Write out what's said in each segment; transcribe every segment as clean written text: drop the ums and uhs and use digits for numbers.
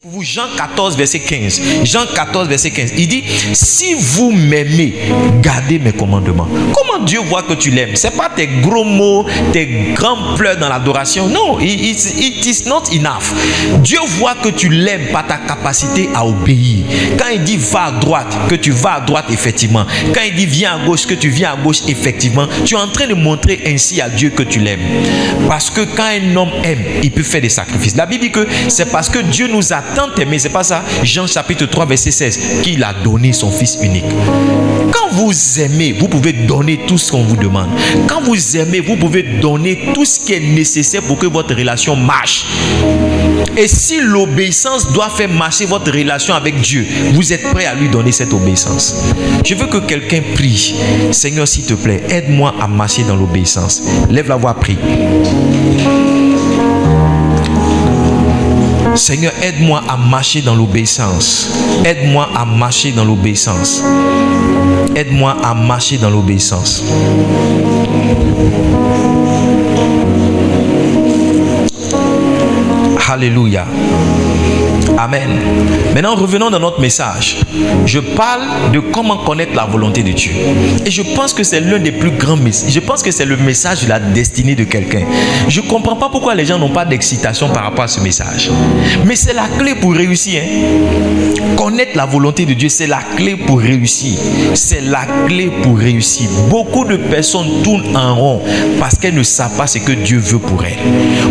Vous, Jean 14, verset 15. Jean 14, verset 15. Il dit, si vous m'aimez, gardez mes commandements. Comment Dieu voit que tu l'aimes? Ce n'est pas tes gros mots, tes grands pleurs dans l'adoration. Non, it is not enough. Dieu voit que tu l'aimes par ta capacité à obéir. Quand il dit va à droite, que tu vas à droite, effectivement. Quand il dit viens à gauche, que tu viens à gauche, effectivement. Tu es en train de montrer ainsi à Dieu que tu l'aimes. Parce que quand un homme aime, il peut faire des sacrifices. La Bible dit que c'est parce que Dieu nous a tant aimé, c'est pas ça, Jean chapitre 3 verset 16, qu'il a donné son fils unique. Quand vous aimez, vous pouvez donner tout ce qu'on vous demande. Quand vous aimez, vous pouvez donner tout ce qui est nécessaire pour que votre relation marche. Et si l'obéissance doit faire marcher votre relation avec Dieu, vous êtes prêt à lui donner cette obéissance. Je veux que quelqu'un prie. Seigneur, s'il te plaît, aide-moi à marcher dans l'obéissance. Lève la voix, prie. Seigneur, aide-moi à marcher dans l'obéissance. Aide-moi à marcher dans l'obéissance. Aide-moi à marcher dans l'obéissance. Alléluia. Amen. Maintenant, revenons dans notre message. Je parle de comment connaître la volonté de Dieu. Et je pense que c'est l'un des plus grands messages. Je pense que c'est le message de la destinée de quelqu'un. Je ne comprends pas pourquoi les gens n'ont pas d'excitation par rapport à ce message. Mais c'est la clé pour réussir. Connaître la volonté de Dieu, c'est la clé pour réussir. C'est la clé pour réussir. Beaucoup de personnes tournent en rond parce qu'elles ne savent pas ce que Dieu veut pour elles.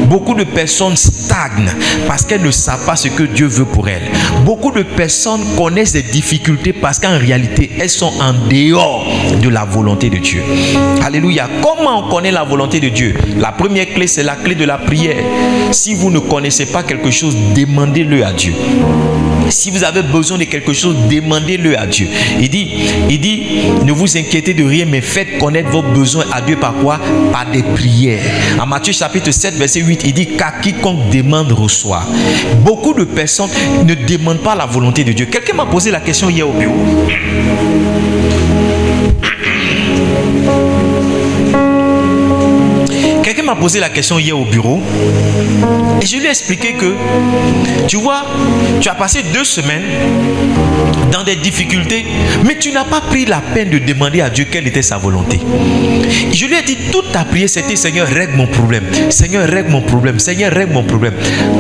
Beaucoup de personnes stagnent parce qu'elles ne savent pas ce que Dieu veut pour elles. Beaucoup de personnes connaissent des difficultés parce qu'en réalité, elles sont en dehors de la volonté de Dieu. Alléluia. Comment on connaît la volonté de Dieu? La première clé, c'est la clé de la prière. Si vous ne connaissez pas quelque chose, demandez-le à Dieu. Si vous avez besoin de quelque chose, demandez-le à Dieu. Il dit, ne vous inquiétez de rien, mais faites connaître vos besoins à Dieu par quoi? Par des prières. En Matthieu chapitre 7, verset 8, il dit qu'à quiconque demande reçoit. Beaucoup de personnes ne demandent pas la volonté de Dieu. Quelqu'un m'a posé la question hier au bureau. Quelqu'un m'a posé la question hier au bureau et je lui ai expliqué que, tu vois, tu as passé 2 semaines dans des difficultés, mais tu n'as pas pris la peine de demander à Dieu quelle était sa volonté. Je lui ai dit, toute ta prière c'était Seigneur, règle mon problème. Seigneur, règle mon problème. Seigneur, règle mon problème.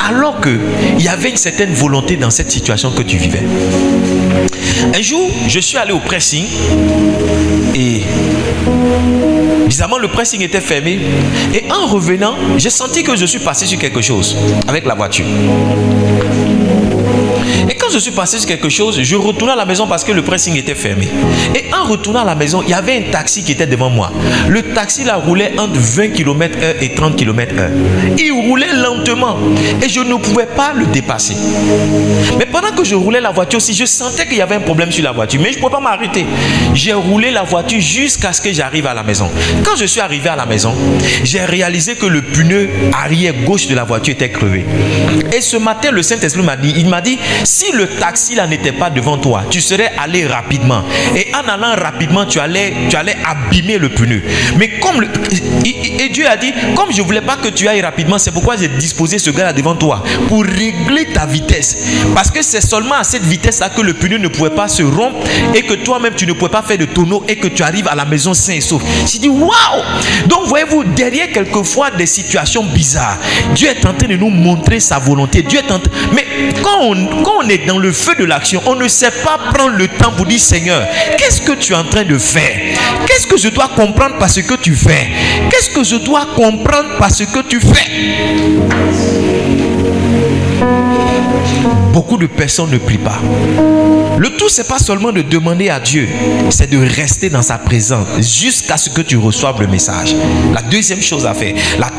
Alors qu'il y avait une certaine volonté dans cette situation que tu vivais. Un jour, je suis allé au pressing et bizarrement, le pressing était fermé. Et en revenant, j'ai senti que je suis passé sur quelque chose avec la voiture. Et quand je suis passé sur quelque chose, je retournais à la maison parce que le pressing était fermé. Et en retournant à la maison, il y avait un taxi qui était devant moi. Le taxi là roulait entre 20 km/h et 30 km/h. Il roulait lentement et je ne pouvais pas le dépasser. Mais pendant que je roulais la voiture aussi, je sentais qu'il y avait un problème sur la voiture. Mais je ne pouvais pas m'arrêter. J'ai roulé la voiture jusqu'à ce que j'arrive à la maison. Quand je suis arrivé à la maison, j'ai réalisé que le pneu arrière gauche de la voiture était crevé. Et ce matin, le Saint-Esprit m'a dit, si le taxi là n'était pas devant toi, tu serais allé rapidement. Et en allant rapidement, tu allais abîmer le pneu. Mais et Dieu a dit, comme je ne voulais pas que tu ailles rapidement, c'est pourquoi j'ai disposé ce gars-là devant toi pour régler ta vitesse. Parce que c'est seulement à cette vitesse-là que le pneu ne pouvait pas se rompre et que toi-même tu ne pouvais pas faire de tonneau et que tu arrives à la maison sain et sauf. J'ai dit, waouh! Donc voyez-vous, derrière quelquefois des situations bizarres, Dieu est en train de nous montrer sa volonté. Dieu est en train... Mais quand on est dans le feu de l'action, on ne sait pas prendre le temps pour dire, Seigneur, qu'est-ce que tu es en train de faire? Qu'est-ce que je dois comprendre par ce que tu fais? Qu'est-ce que je dois comprendre par ce que tu fais? Beaucoup de personnes ne prient pas. Le tout, c'est pas seulement de demander à Dieu, c'est de rester dans sa présence jusqu'à ce que tu reçoives le message. La deuxième chose à faire. La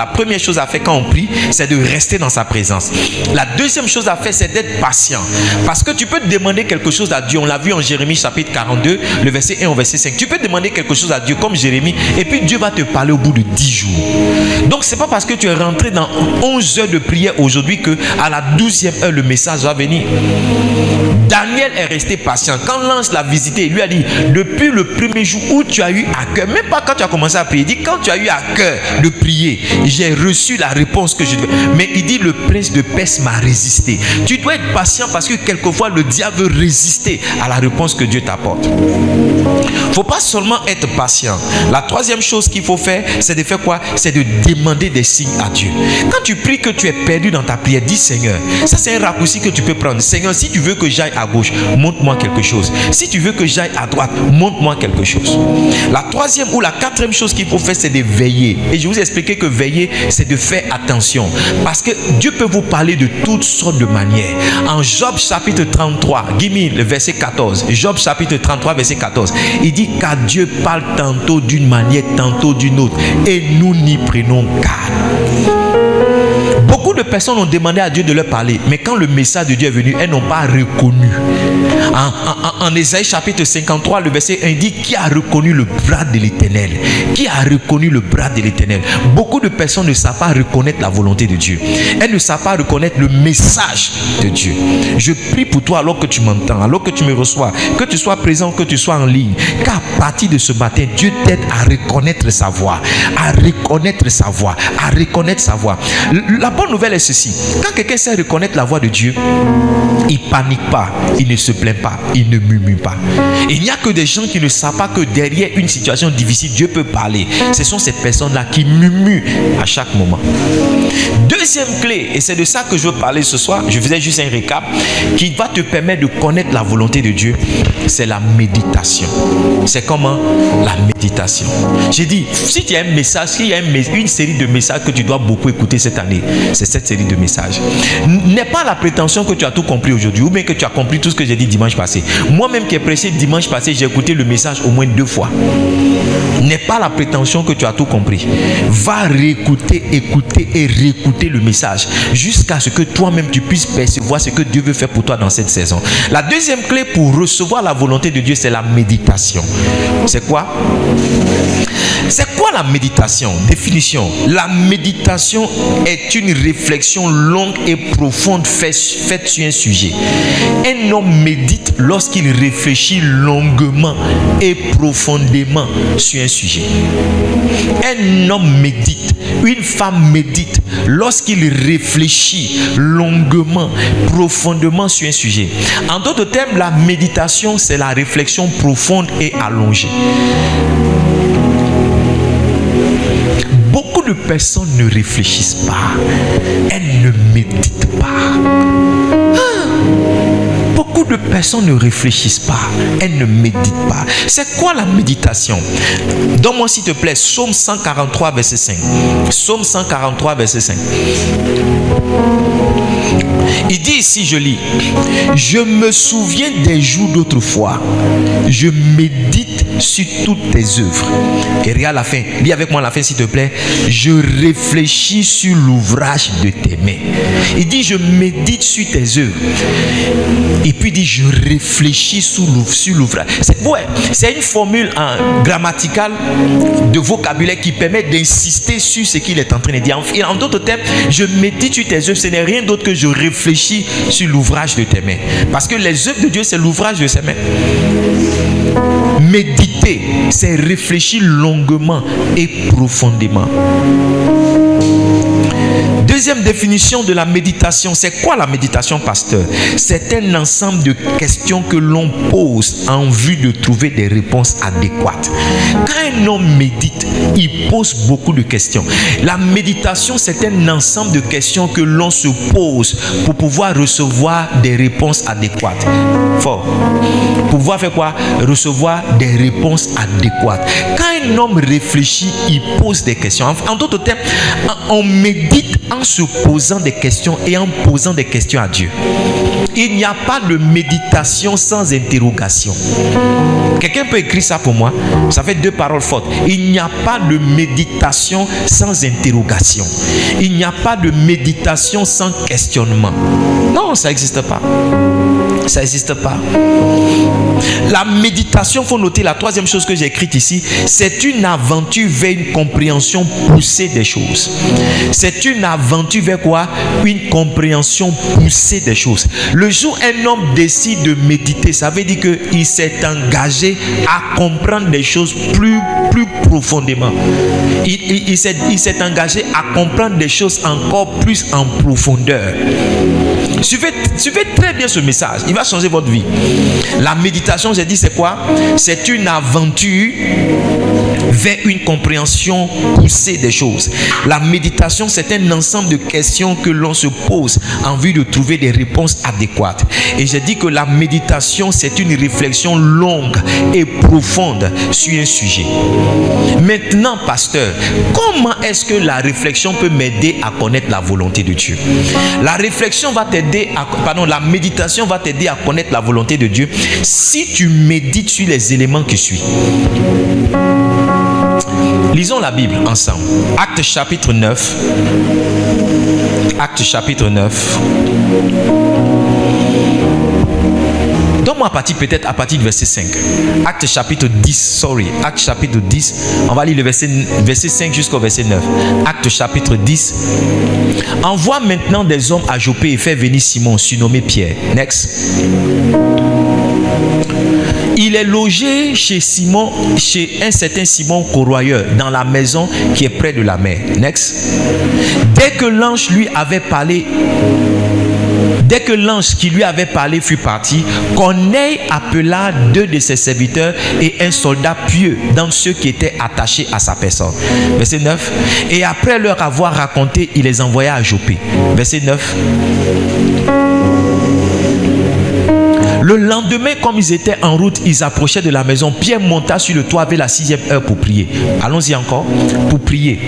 première chose à faire quand on prie, c'est de rester dans sa présence. La deuxième chose à faire, c'est d'être patient. Parce que tu peux demander quelque chose à Dieu. On l'a vu en Jérémie chapitre 42, le verset 1 au verset 5. Tu peux demander quelque chose à Dieu comme Jérémie et puis Dieu va te parler au bout de 10 jours. Donc c'est pas parce que tu es rentré dans 11 heures de prière aujourd'hui que à la 12e heure le message va venir. Daniel est resté patient. Quand l'ange l'a visité, il lui a dit, depuis le premier jour où tu as eu à cœur, même pas quand tu as commencé à prier, il dit, quand tu as eu à cœur de prier, j'ai reçu la réponse que je devais. Mais il dit, le prince de Perse m'a résisté. Tu dois être patient parce que quelquefois le diable veut résister à la réponse que Dieu t'apporte. Il ne faut pas seulement être patient. La troisième chose qu'il faut faire, c'est de faire quoi? C'est de demander des signes à Dieu. Quand tu pries que tu es perdu dans ta prière, dis Seigneur, ça c'est un raccourci que tu peux prendre. Seigneur, si tu veux que j'aille à gauche, montre-moi quelque chose. Si tu veux que j'aille à droite, montre-moi quelque chose. La troisième ou la quatrième chose qu'il faut faire, c'est de veiller. Et je vous ai expliqué que veiller, c'est de faire attention. Parce que Dieu peut vous parler de toutes sortes de manières. En Job chapitre 33, give me le verset 14. Job chapitre 33, verset 14. Il dit qu'à Dieu parle tantôt d'une manière, tantôt d'une autre. Et nous n'y prenons garde. Beaucoup de personnes ont demandé à Dieu de leur parler, mais quand le message de Dieu est venu, elles n'ont pas reconnu. En Ésaïe chapitre 53, le verset 1 dit, qui a reconnu le bras de l'Éternel? Qui a reconnu le bras de l'Éternel? Beaucoup de personnes ne savent pas reconnaître la volonté de Dieu. Elles ne savent pas reconnaître le message de Dieu. Je prie pour toi alors que tu m'entends, alors que tu me reçois, que tu sois présent, que tu sois en ligne, qu'à partir de ce matin, Dieu t'aide à reconnaître sa voix, à reconnaître sa voix, à reconnaître sa voix. La bonne nouvelle est ceci: quand quelqu'un sait reconnaître la voix de Dieu, il ne panique pas, il ne se plaint pas, il ne murmure pas. Il n'y a que des gens qui ne savent pas que derrière une situation difficile, Dieu peut parler. Ce sont ces personnes-là qui murmurent à chaque moment. Deuxième clé, et c'est de ça que je veux parler ce soir, je faisais juste un récap, qui va te permettre de connaître la volonté de Dieu, c'est la méditation. C'est comment? La méditation. J'ai dit, si tu as un message, s'il y a une série de messages que tu dois beaucoup écouter cette année, c'est cette série de messages. N'est pas la prétention que tu as tout compris aujourd'hui, ou bien que tu as compris tout ce que j'ai dit dimanche passé. Moi-même qui ai prêché dimanche passé, j'ai écouté le message au moins 2 fois. N'est pas la prétention que tu as tout compris. Va réécouter, écouter et réécouter le message jusqu'à ce que toi-même tu puisses percevoir ce que Dieu veut faire pour toi dans cette saison. La deuxième clé pour recevoir la volonté de Dieu, c'est la méditation. C'est quoi? C'est quoi la méditation? Définition: la méditation est une réflexion longue et profonde faite sur un sujet. Un homme médite lorsqu'il réfléchit longuement et profondément sur un sujet. Un homme médite, une femme médite lorsqu'il réfléchit longuement, profondément sur un sujet. En d'autres termes, la méditation, c'est la réflexion profonde et allongée. Beaucoup de personnes ne réfléchissent pas, elles ne méditent pas. Beaucoup de personnes ne réfléchissent pas, elles ne méditent pas. C'est quoi la méditation? Donne-moi s'il te plaît Psaume 143 verset 5. Psaume 143 verset 5. Il dit ici, je lis: je me souviens des jours d'autrefois, je médite sur toutes tes œuvres. Et regarde la fin, lis avec moi la fin s'il te plaît: je réfléchis sur l'ouvrage de tes mains. Il dit je médite sur tes œuvres. Et puis il dit je réfléchis sur l'ouvrage. C'est une formule grammaticale de vocabulaire qui permet d'insister sur ce qu'il est en train de dire. En d'autres termes, je médite sur tes œuvres, ce n'est rien d'autre que je réfléchis sur l'ouvrage de tes mains. Parce que les œuvres de Dieu, c'est l'ouvrage de ses mains. Méditer, c'est réfléchir longuement et profondément. Deuxième définition de la méditation, c'est quoi la méditation, pasteur? C'est un ensemble de questions que l'on pose en vue de trouver des réponses adéquates. Quand un homme médite, il pose beaucoup de questions. La méditation, c'est un ensemble de questions que l'on se pose pour pouvoir recevoir des réponses adéquates. Fort. Pour pouvoir faire quoi? Recevoir des réponses adéquates. Quand un homme réfléchit, il pose des questions. En d'autres termes, on médite en se posant des questions et en posant des questions à Dieu. Il n'y a pas de méditation sans interrogation. Quelqu'un peut écrire ça pour moi? Ça fait 2 paroles fortes. Il n'y a pas de méditation sans interrogation. Il n'y a pas de méditation sans questionnement. Non, ça n'existe pas. Ça n'existe pas. La méditation, il faut noter la troisième chose que j'ai écrite ici, c'est une aventure vers une compréhension poussée des choses. C'est une aventure vers quoi? Une compréhension poussée des choses. Le jour où un homme décide de méditer, ça veut dire qu'il s'est engagé à comprendre des choses plus profondément. Il s'est engagé à comprendre des choses encore plus en profondeur. Suivez très bien ce message, il va changer votre vie. La méditation, j'ai dit, c'est quoi? C'est une aventure vers une compréhension poussée des choses. La méditation, c'est un ensemble de questions que l'on se pose en vue de trouver des réponses adéquates. Et j'ai dit que la méditation, c'est une réflexion longue et profonde sur un sujet. Maintenant, pasteur, comment est-ce que la réflexion peut m'aider à connaître la volonté de Dieu? La méditation va t'aider à connaître la volonté de Dieu si tu médites sur les éléments qui suivent. Lisons la Bible ensemble. Actes chapitre 9. Actes chapitre 9. Donne-moi peut-être à partir du verset 5. Actes chapitre 10, Actes chapitre 10. On va lire le verset 5 jusqu'au verset 9. Actes chapitre 10. Envoie maintenant des hommes à Joppé et fais venir Simon, surnommé Pierre. Next. Il est logé chez un certain Simon corroyeur, dans la maison qui est près de la mer. Next. Dès que l'ange qui lui avait parlé fut parti, Corneille appela 2 de ses serviteurs et un soldat pieux dans ceux qui étaient attachés à sa personne. Verset 9. Et après leur avoir raconté, il les envoya à Joppé. Verset 9. Le lendemain, comme ils étaient en route, ils approchaient de la maison. Pierre monta sur le toit vers la 6e heure pour prier. Allons-y encore. Pour prier.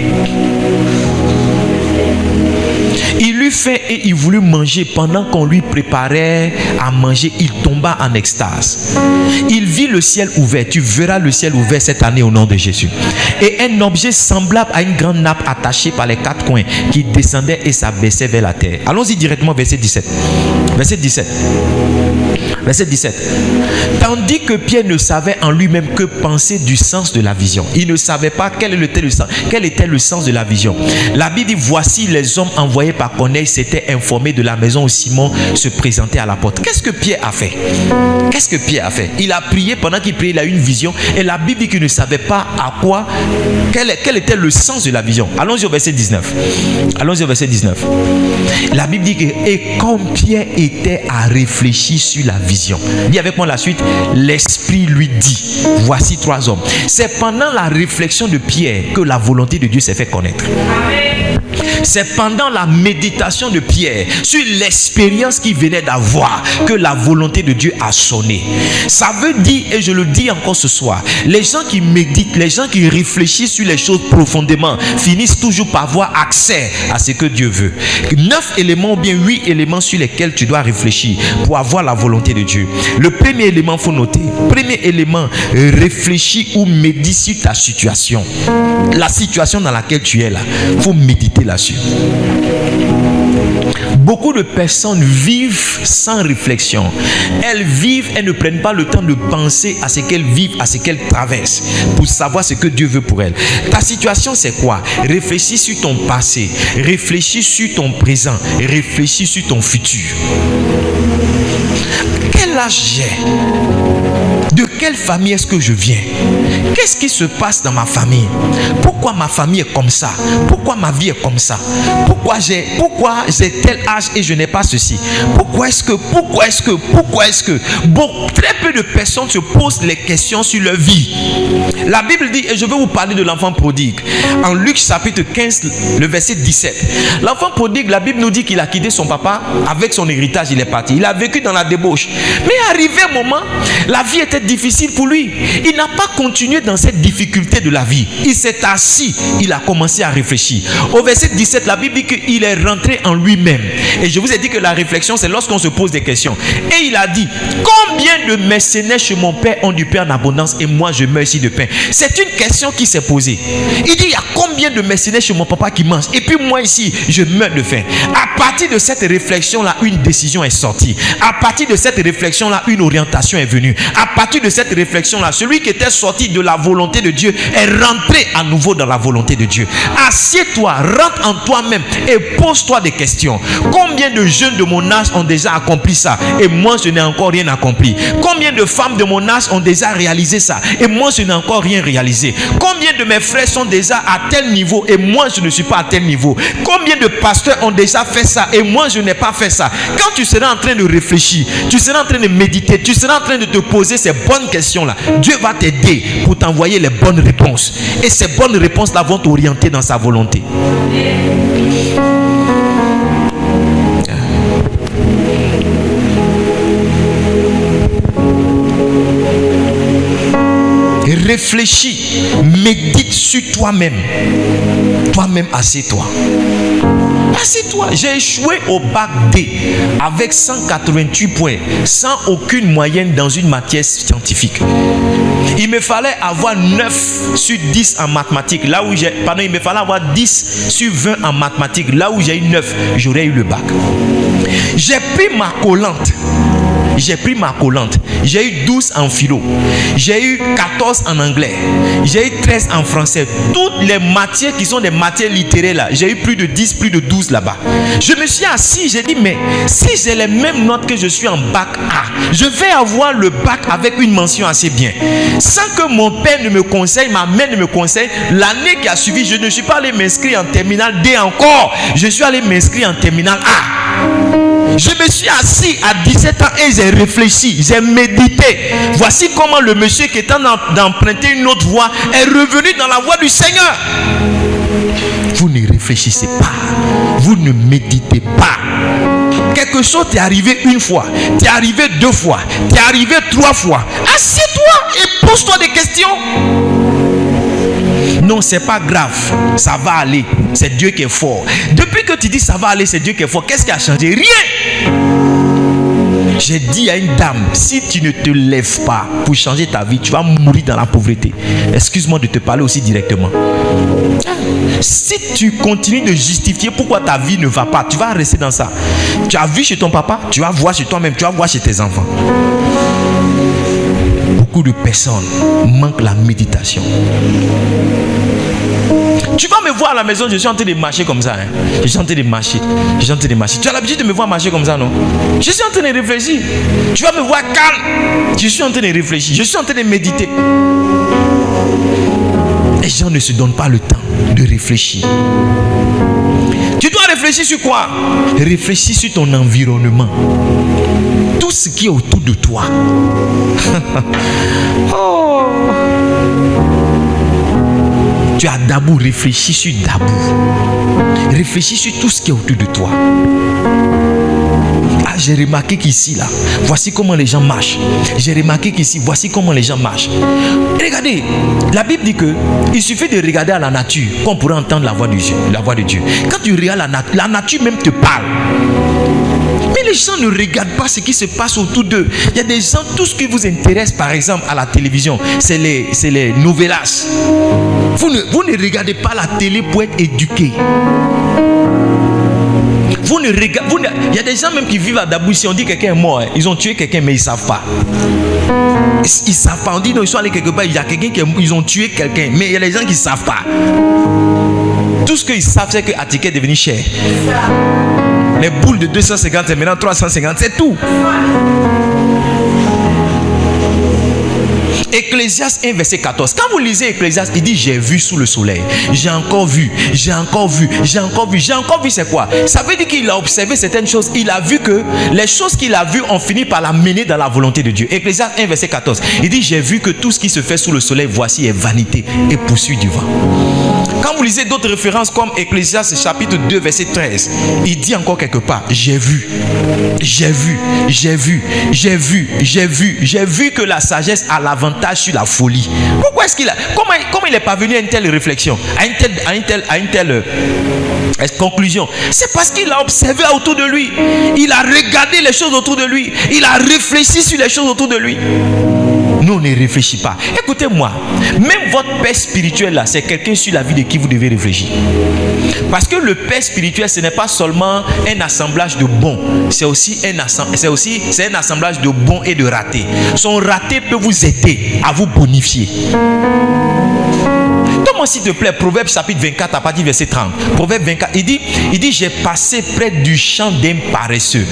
Il eut faim et il voulut manger. Pendant qu'on lui préparait à manger, il tomba en extase. Il vit le ciel ouvert. Tu verras le ciel ouvert cette année au nom de Jésus. Et un objet semblable à une grande nappe attachée par les 4 coins qui descendait et s'abaissait vers la terre. Allons-y directement, verset 17. Verset 17. Verset 17. Tandis que Pierre ne savait en lui-même que penser du sens de la vision. Il ne savait pas quel était le sens de la vision. La Bible dit, voici les hommes envoyés par Corneille s'étaient informés de la maison où Simon se présentait à la porte. Qu'est-ce que Pierre a fait? Qu'est-ce que Pierre a fait? Il a prié. Pendant qu'il priait, il a eu une vision. Et la Bible dit qu'il ne savait pas quel était le sens de la vision. Allons-y au verset 19. Allons-y au verset 19. La Bible dit que, et comme Pierre était à réfléchir sur la vision, dis avec moi la suite, l'Esprit lui dit, voici 3 hommes. C'est pendant la réflexion de Pierre que la volonté de Dieu s'est fait connaître. C'est pendant la méditation de Pierre sur l'expérience qu'il venait d'avoir que la volonté de Dieu a sonné. Ça veut dire, et je le dis encore ce soir, les gens qui méditent, les gens qui réfléchissent sur les choses profondément finissent toujours par avoir accès à ce que Dieu veut. 9 éléments ou bien 8 éléments sur lesquels tu dois réfléchir pour avoir la volonté de Dieu. Le premier élément, il faut noter. Premier élément, réfléchis ou médite sur ta situation. La situation dans laquelle tu es là, il faut méditer là-dessus. Beaucoup de personnes vivent sans réflexion. Elles ne prennent pas le temps de penser à ce qu'elles vivent, à ce qu'elles traversent, pour savoir ce que Dieu veut pour elles. Ta situation, c'est quoi? Réfléchis sur ton passé, réfléchis sur ton présent, réfléchis sur ton futur. Quel âge j'ai? De quelle famille est-ce que je viens? Qu'est-ce qui se passe dans ma famille? Pourquoi ma famille est comme ça? Pourquoi ma vie est comme ça? Pourquoi j'ai tel âge et je n'ai pas ceci? Pourquoi est-ce que bon, très peu de personnes se posent les questions sur leur vie. La Bible dit, et je vais vous parler de l'enfant prodigue en Luc chapitre 15, le verset 17. L'enfant prodigue, la Bible nous dit qu'il a quitté son papa avec son héritage, il est parti. Il a vécu dans la débauche. Mais arrivé un moment, la vie était difficile pour lui. Il n'a pas continué dans cette difficulté de la vie. Il s'est assis, il a commencé à réfléchir. Au verset 17, la Bible dit qu'il est rentré en lui-même. Et je vous ai dit que la réflexion, c'est lorsqu'on se pose des questions. Et il a dit, combien de mercenaires chez mon père ont du pain en abondance et moi je meurs ici de pain? C'est une question qui s'est posée. Il dit, il y a combien de mercenaires chez mon papa qui mangent et puis moi ici, je meurs de faim. À partir de cette réflexion-là, une décision est sortie. À partir de cette réflexion-là, une orientation est venue. À partir de cette réflexion-là, celui qui était sorti de la volonté de Dieu est rentré à nouveau dans la volonté de Dieu. Assieds-toi, rentre en toi-même et pose-toi des questions. Combien de jeunes de mon âge ont déjà accompli ça et moi je n'ai encore rien accompli? Combien de femmes de mon âge ont déjà réalisé ça et moi je n'ai encore rien réalisé? Combien de mes frères sont déjà à tel niveau et moi je ne suis pas à tel niveau? Combien de pasteurs ont déjà fait ça et moi je n'ai pas fait ça? Quand tu seras en train de réfléchir, tu seras en train de méditer, tu seras en train de te poser ces bonnes questions-là, Dieu va t'aider pour t'envoyer les bonnes réponses. Et ces bonnes réponses-là vont t'orienter dans sa volonté. Réfléchis, médite sur toi-même. Toi-même, assieds-toi. Assieds-toi. J'ai échoué au bac D avec 188 points, sans aucune moyenne dans une matière scientifique. Il me fallait avoir 9 sur 10 en mathématiques. Là où il me fallait avoir 10 sur 20 en mathématiques. Là où j'ai eu 9, j'aurais eu le bac. J'ai pris ma collante. J'ai eu 12 en philo. J'ai eu 14 en anglais. J'ai eu 13 en français. Toutes les matières qui sont des matières littéraires là, j'ai eu plus de 10, plus de 12 là-bas. Je me suis assis, j'ai dit, mais si j'ai les mêmes notes que je suis en bac A, je vais avoir le bac avec une mention assez bien. Sans que mon père ne me conseille, ma mère ne me conseille, l'année qui a suivi, je ne suis pas allé m'inscrire en terminale D encore. Je suis allé m'inscrire en terminale A. Je me suis assis à 17 ans et j'ai réfléchi, j'ai médité. Voici comment le monsieur qui était d'emprunter une autre voie est revenu dans la voie du Seigneur. Vous ne réfléchissez pas, vous ne méditez pas. Quelque chose t'est arrivé une fois, t'est arrivé 2 fois, t'est arrivé 3 fois. Assieds-toi et pose-toi des questions. Non, c'est pas grave, ça va aller. C'est Dieu qui est fort. Depuis que tu dis ça va aller, c'est Dieu qui est fort, qu'est-ce qui a changé? Rien. J'ai dit à une dame, si tu ne te lèves pas pour changer ta vie, tu vas mourir dans la pauvreté. Excuse-moi de te parler aussi directement. Si tu continues de justifier pourquoi ta vie ne va pas, tu vas rester dans ça. Tu as vu chez ton papa, tu vas voir chez toi-même, tu vas voir chez tes enfants. Beaucoup de personnes manquent la méditation. Tu vas me voir à la maison, je suis en train de marcher comme ça. Je suis en train de marcher. Tu as l'habitude de me voir marcher comme ça, non? Je suis en train de réfléchir. Tu vas me voir calme. Je suis en train de réfléchir. Je suis en train de méditer. Les gens ne se donnent pas le temps de réfléchir. Tu dois réfléchir sur quoi? Réfléchis sur ton environnement. Tout ce qui est autour de toi. Oh. Tu as d'abord réfléchi sur d'abord. Réfléchis sur tout ce qui est autour de toi. Ah, j'ai remarqué qu'ici, là, voici comment les gens marchent. J'ai remarqué qu'ici, voici comment les gens marchent. Et regardez, la Bible dit que il suffit de regarder à la nature qu'on pourra entendre la voix de Dieu. Quand tu regardes la nature même te parle. Mais les gens ne regardent pas ce qui se passe autour d'eux. Il y a des gens, tout ce qui vous intéresse, par exemple, à la télévision, c'est les novellas. Vous ne regardez pas la télé pour être éduqué. Il y a des gens même qui vivent à Dabou. Si on dit que quelqu'un est mort, ils ont tué quelqu'un, mais ils ne savent pas. Ils ne savent pas. On dit non, ils sont allés quelque part, il y a quelqu'un ils ont tué quelqu'un, mais il y a des gens qui ne savent pas. Tout ce qu'ils savent, c'est que Atiké est devenu cher. Les boules de 250, c'est maintenant 350, c'est tout. Ecclésiaste 1 verset 14. Quand vous lisez Ecclésiaste, il dit j'ai vu sous le soleil, j'ai encore vu, j'ai encore vu, j'ai encore vu, j'ai encore vu. C'est quoi? Ça veut dire qu'il a observé certaines choses. Il a vu que les choses qu'il a vues ont fini par la mener dans la volonté de Dieu. Ecclésiaste 1 verset 14. Il dit j'ai vu que tout ce qui se fait sous le soleil, voici, est vanité et poursuit du vent. Quand vous lisez d'autres références comme Ecclésiaste chapitre 2 verset 13, il dit encore quelque part j'ai vu, j'ai vu, j'ai vu, j'ai vu, j'ai vu, j'ai vu que la sagesse a l'avantage sur la folie. Pourquoi est-ce qu'il a, comment il est parvenu à une telle réflexion, à une telle conclusion? C'est parce qu'il a observé autour de lui, il a regardé les choses autour de lui, il a réfléchi sur les choses autour de lui. Nous, on ne réfléchit pas. Écoutez-moi, même votre père spirituel là, c'est quelqu'un sur la vie de qui vous devez réfléchir. Parce que le père spirituel, ce n'est pas seulement un assemblage de bons, c'est un assemblage de bons et de ratés. Son raté peut vous aider à vous bonifier. Donne-moi s'il te plaît Proverbe chapitre 24 à partir du verset 30. Proverbe 24, il dit j'ai passé près du champ d'un paresseux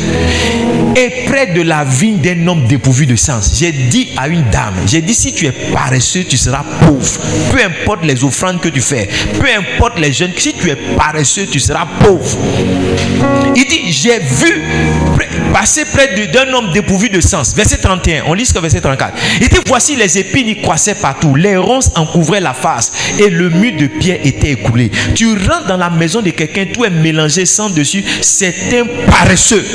et près de la vigne d'un homme dépourvu de sens. J'ai dit à une dame, j'ai dit si tu es paresseux, tu seras pauvre. Peu importe les offrandes que tu fais, peu importe les jeûnes, si tu es paresseux, tu seras pauvre. Il dit j'ai vu passer près d'un homme dépourvu de sens. Verset 31, on lit ce que verset 34. Il dit voici les épines y croissaient partout, les ronces en couvraient la face et le mur de pierre était écoulé. Tu rentres dans la maison de quelqu'un, tout est mélangé sans dessus, c'est un paresseux.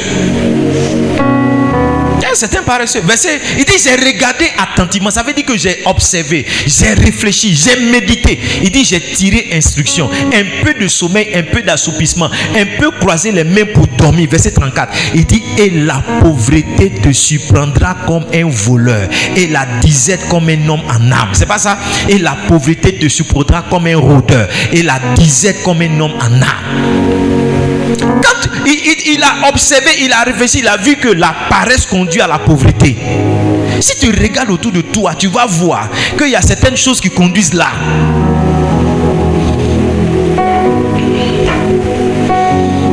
C'est un paresseux. Verset, il dit j'ai regardé attentivement. Ça veut dire que j'ai observé, j'ai réfléchi, j'ai médité. Il dit j'ai tiré instruction. Un peu de sommeil, un peu d'assoupissement, un peu croiser les mains pour dormir. Verset 34. Il dit et la pauvreté te surprendra comme un voleur et la disette comme un homme en âme. C'est pas ça? Et la pauvreté te surprendra comme un rôdeur et la disette comme un homme en âme. Quand il a observé, il a réfléchi, il a vu que la paresse conduit à la pauvreté. Si tu regardes autour de toi, tu vas voir qu'il y a certaines choses qui conduisent là.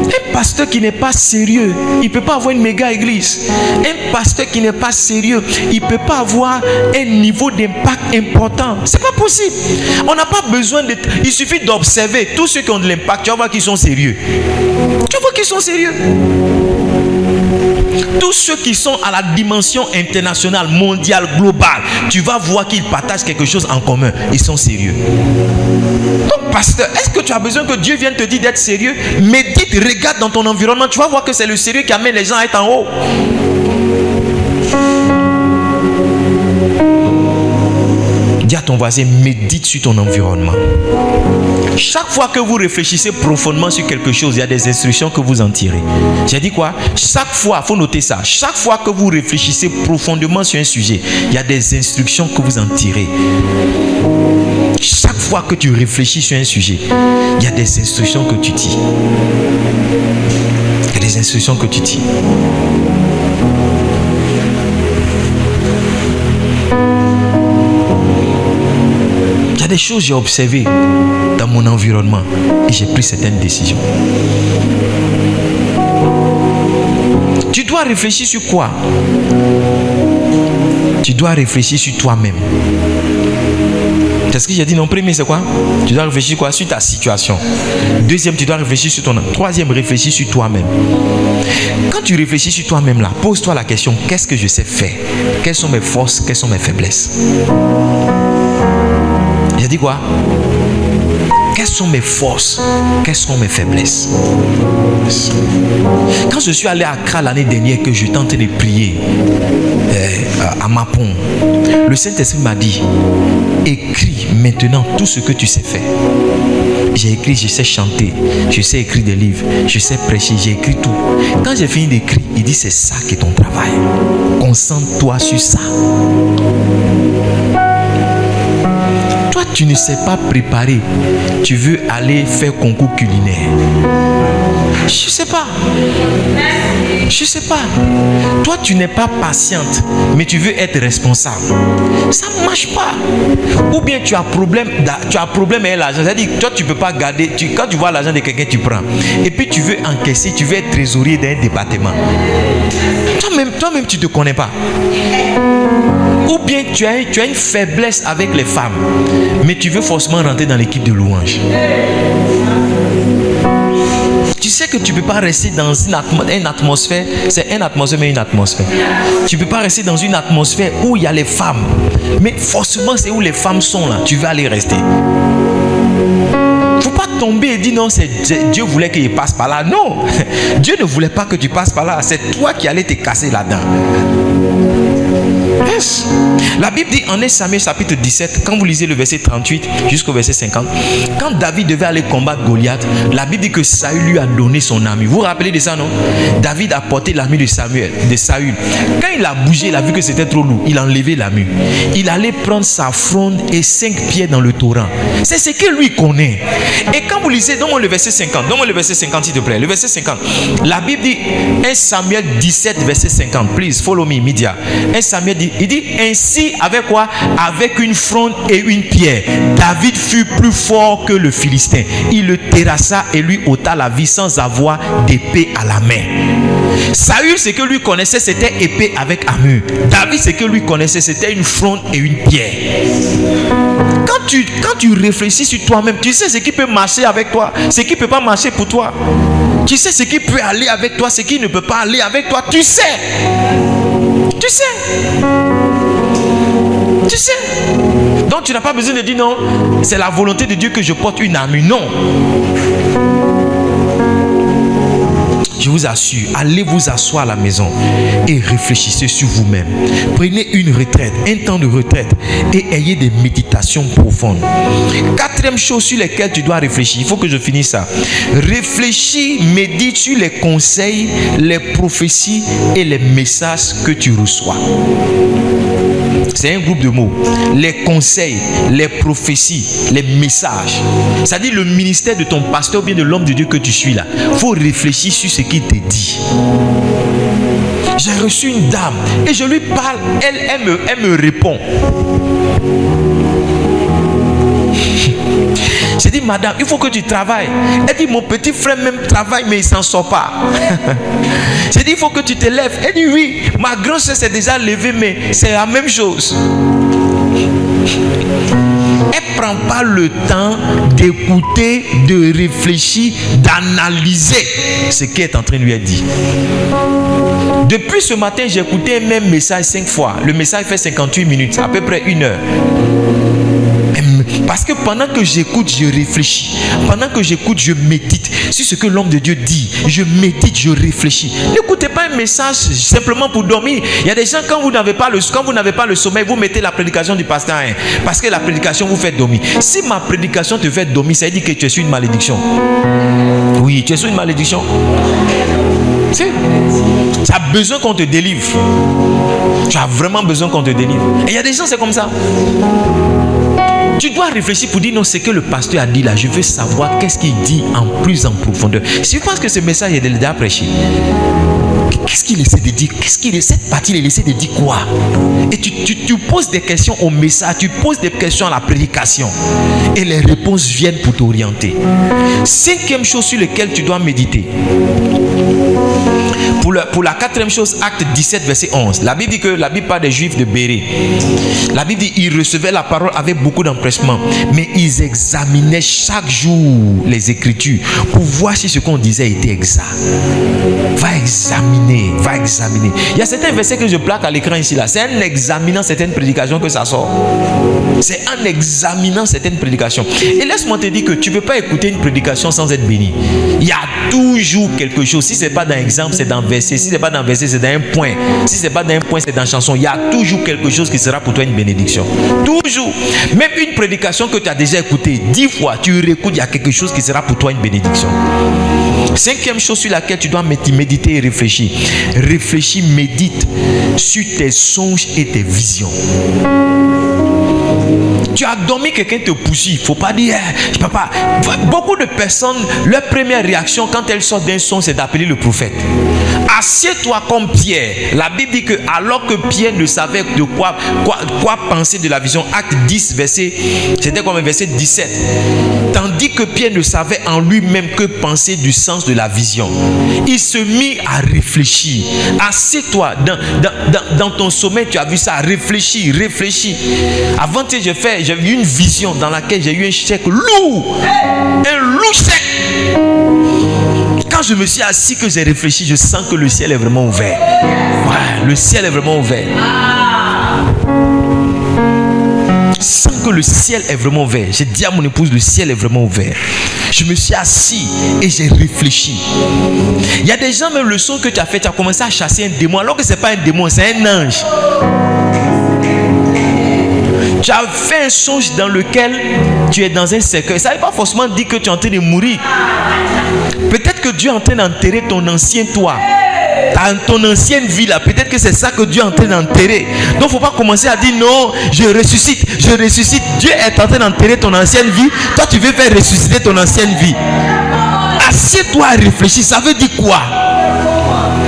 Un pasteur qui n'est pas sérieux, il ne peut pas avoir une méga église. Un pasteur qui n'est pas sérieux, il ne peut pas avoir un niveau d'impact important. C'est pas possible. On n'a pas besoin de... Il suffit d'observer tous ceux qui ont de l'impact. Tu vas voir qu'ils sont sérieux. Tu vas voir qu'ils sont sérieux. Tous ceux qui sont à la dimension internationale, mondiale, globale, tu vas voir qu'ils partagent quelque chose en commun. Ils sont sérieux. Donc, pasteur, est-ce que tu as besoin que Dieu vienne te dire d'être sérieux? Médite, regarde dans ton environnement. Tu vas voir que c'est le sérieux qui amène les gens à être en haut. Dis à ton voisin, médite sur ton environnement. Chaque fois que vous réfléchissez profondément sur quelque chose, il y a des instructions que vous en tirez. J'ai dit quoi? Chaque fois, il faut noter ça. Chaque fois que vous réfléchissez profondément sur un sujet, il y a des instructions que vous en tirez. Chaque fois que tu réfléchis sur un sujet, il y a des instructions que tu tires. Il y a des instructions que tu tires. Il y a des choses que j'ai observées dans mon environnement et j'ai pris certaines décisions. Tu dois réfléchir sur quoi? Tu dois réfléchir sur toi-même. C'est ce que j'ai dit. Non, premier, c'est quoi? Tu dois réfléchir quoi? Sur ta situation. Deuxième, tu dois réfléchir sur ton âme. Troisième, réfléchir sur toi-même. Quand tu réfléchis sur toi-même là, pose-toi la question, qu'est-ce que je sais faire? Quelles sont mes forces? Quelles sont mes faiblesses? J'ai dit quoi? Quelles sont mes forces? Quelles sont mes faiblesses? Quand je suis allé à Accra l'année dernière, que je tentais de prier à Mapon, le Saint-Esprit m'a dit, écris maintenant tout ce que tu sais faire. J'ai écrit, je sais chanter, je sais écrire des livres, je sais prêcher, j'ai écrit tout. Quand j'ai fini d'écrire, il dit, c'est ça qui est ton travail. Concentre-toi sur ça. Toi, tu ne sais pas préparer. Tu veux aller faire concours culinaire. Je sais pas. Je sais pas. Toi, tu n'es pas patiente, mais tu veux être responsable. Ça ne marche pas. Ou bien tu as problème avec l'argent. C'est-à-dire que toi, tu ne peux pas garder. Quand tu vois l'argent de quelqu'un, tu prends. Et puis tu veux encaisser, tu veux être trésorier d'un département. Toi, Toi-même, tu ne te connais pas. Ou bien tu as une faiblesse avec les femmes, mais tu veux forcément rentrer dans l'équipe de louange. Tu sais que tu ne peux pas rester dans une atmosphère, c'est une atmosphère, mais une atmosphère. Tu ne peux pas rester dans une atmosphère où il y a les femmes, mais forcément c'est où les femmes sont là, tu vas aller rester. Il ne faut pas tomber et dire non, Dieu voulait qu'il passe par là. Non, Dieu ne voulait pas que tu passes par là, c'est toi qui allais te casser là-dedans. Yes. La Bible dit en 1 Samuel chapitre 17, quand vous lisez le verset 38 jusqu'au verset 50, quand David devait aller combattre Goliath, la Bible dit que Saül lui a donné son ami. Vous vous rappelez de ça, non? David a porté l'ami de Saül. Quand il a bougé, il a vu que c'était trop lourd. Il a enlevé l'ami. Il allait prendre sa fronde et 5 pieds dans le torrent. C'est ce que lui connaît. Et quand vous lisez, donne-moi le verset 50. Donne-moi le verset 50 s'il te plaît. Le verset 50. La Bible dit 1 Samuel 17 verset 50. Please follow me, media. 1 Samuel dit, il dit ainsi avec quoi? Avec une fronde et une pierre. David fut plus fort que le Philistin. Il le terrassa et lui ôta la vie sans avoir d'épée à la main. Saül, ce que lui connaissait, c'était épée avec armure. David, ce que lui connaissait, c'était une fronde et une pierre. Quand tu réfléchis sur toi-même, tu sais ce qui peut marcher avec toi, ce qui ne peut pas marcher pour toi. Tu sais ce qui peut aller avec toi, ce qui ne peut pas aller avec toi. Tu sais. Tu sais. Tu sais. Donc tu n'as pas besoin de dire non, c'est la volonté de Dieu que je porte une armure. Non. Je vous assure, allez vous asseoir à la maison et réfléchissez sur vous-même. Prenez une retraite, un temps de retraite et ayez des méditations profondes. 4e chose sur laquelle tu dois réfléchir, il faut que je finisse ça. Réfléchis, médite sur les conseils, les prophéties et les messages que tu reçois. C'est un groupe de mots. Les conseils, les prophéties, les messages. C'est-à-dire le ministère de ton pasteur ou bien de l'homme de Dieu que tu suis là. Il faut réfléchir sur ce qu'il te dit. J'ai reçu une dame et je lui parle. Elle me répond. J'ai dit, madame, il faut que tu travailles. Elle dit, mon petit frère même travaille, mais il ne s'en sort pas. J'ai dit, il faut que tu te lèves. Elle dit, oui, ma grande soeur s'est déjà levée, mais c'est la même chose. Elle ne prend pas le temps d'écouter, de réfléchir, d'analyser ce qu'elle est en train de lui dire. Depuis ce matin, j'ai écouté un même message 5 fois. Le message fait 58 minutes, à peu près 1 heure. Parce que pendant que j'écoute, je réfléchis. Pendant que j'écoute, je médite sur ce que l'homme de Dieu dit. Je médite, je réfléchis. N'écoutez pas un message simplement pour dormir. Il y a des gens, quand vous n'avez pas le sommeil, vous mettez la prédication du pasteur. Parce que la prédication vous fait dormir. Si ma prédication te fait dormir, ça veut dire que tu es sur une malédiction. Oui, tu es sur une malédiction. Tu as besoin qu'on te délivre. Tu as vraiment besoin qu'on te délivre. Et il y a des gens, c'est comme ça. Tu dois réfléchir pour dire non, c'est que le pasteur a dit là, je veux savoir qu'est-ce qu'il dit en plus en profondeur. Si tu penses que ce message est déjà prêché, qu'est-ce qu'il essaie de dire? Cette partie, il essaie de dire quoi? Et tu poses des questions au message, tu poses des questions à la prédication. Et les réponses viennent pour t'orienter. 5e chose sur laquelle tu dois méditer. Pour la 4e chose, acte 17, verset 11. La Bible dit que la Bible parle des Juifs de Bérée. La Bible dit qu'ils recevaient la parole avec beaucoup d'empressement, mais ils examinaient chaque jour les Écritures pour voir si ce qu'on disait était exact. Va examiner. Il y a certains versets que je plaque à l'écran ici là. C'est en examinant certaines prédications que ça sort. C'est en examinant certaines prédications. Et laisse-moi te dire que tu ne peux pas écouter une prédication sans être béni. Il y a toujours quelque chose. Si ce n'est pas dans exemple, c'est dans verset. Si ce n'est pas dans verset, c'est dans un point. Si ce n'est pas dans un point, c'est dans chanson. Il y a toujours quelque chose qui sera pour toi une bénédiction. Toujours. Même une prédication que tu as déjà écoutée 10 fois, tu réécoutes, il y a quelque chose qui sera pour toi une bénédiction. 5e chose sur laquelle tu dois méditer et réfléchir. Réfléchis, médite sur tes songes et tes visions. Tu as dormi, quelqu'un te pousse. Il ne faut pas dire, papa. Beaucoup de personnes, leur première réaction quand elles sortent d'un son, c'est d'appeler le prophète. Assieds-toi comme Pierre. La Bible dit que alors que Pierre ne savait de quoi penser de la vision, acte 10, c'était comme verset 17. Tandis que Pierre ne savait en lui-même que penser du sens de la vision, il se mit à réfléchir. Assieds-toi dans ton sommeil, tu as vu ça, réfléchis. Avant-hier, j'ai vu une vision dans laquelle j'ai eu un chèque lourd, un lourd chèque. Quand je me suis assis, que j'ai réfléchi, je sens que le ciel est vraiment ouvert. Ouais, le ciel est vraiment ouvert. Je sens que le ciel est vraiment ouvert. J'ai dit à mon épouse, le ciel est vraiment ouvert. Je me suis assis et j'ai réfléchi. Il y a des gens, même le son que tu as fait, tu as commencé à chasser un démon, alors que ce n'est pas un démon, c'est un ange. Tu as fait un songe dans lequel tu es dans un cercueil. Ça ne veut pas forcément dire que tu es en train de mourir. Peut-être que Dieu est en train d'enterrer ton ancien toi, ton ancienne vie là. Peut-être que c'est ça que Dieu est en train d'enterrer. Donc il ne faut pas commencer à dire non, je ressuscite. Dieu est en train d'enterrer ton ancienne vie. Toi tu veux faire ressusciter ton ancienne vie. Assieds-toi à réfléchir. Ça veut dire quoi?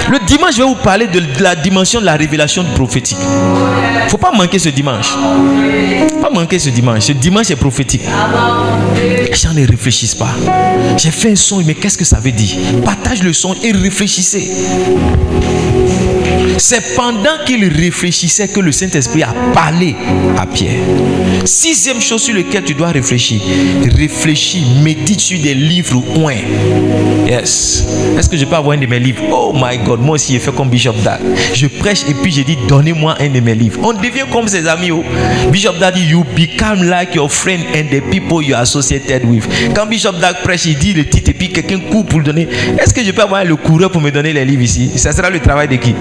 Le dimanche, je vais vous parler de la dimension de la révélation prophétique. Il ne faut pas manquer ce dimanche. Ce dimanche est prophétique. Les gens ne réfléchissent pas. J'ai fait un son, mais qu'est-ce que ça veut dire? Partage le son et réfléchissez. C'est pendant qu'il réfléchissait que le Saint-Esprit a parlé à Pierre. 6e chose sur laquelle tu dois réfléchir. Réfléchis, médite sur des livres oints. Yes. Est-ce que je peux avoir un de mes livres? Oh my God, moi aussi j'ai fait comme Bishop Dag. Je prêche et puis j'ai dit donnez-moi un de mes livres. On devient comme ses amis. Oh. Bishop Dag dit you become like your friend and the people you are associated with. Quand Bishop Dag prêche, il dit le titre et puis quelqu'un court pour le donner. Est-ce que je peux avoir le coureur pour me donner les livres ici? Ça sera le travail de qui?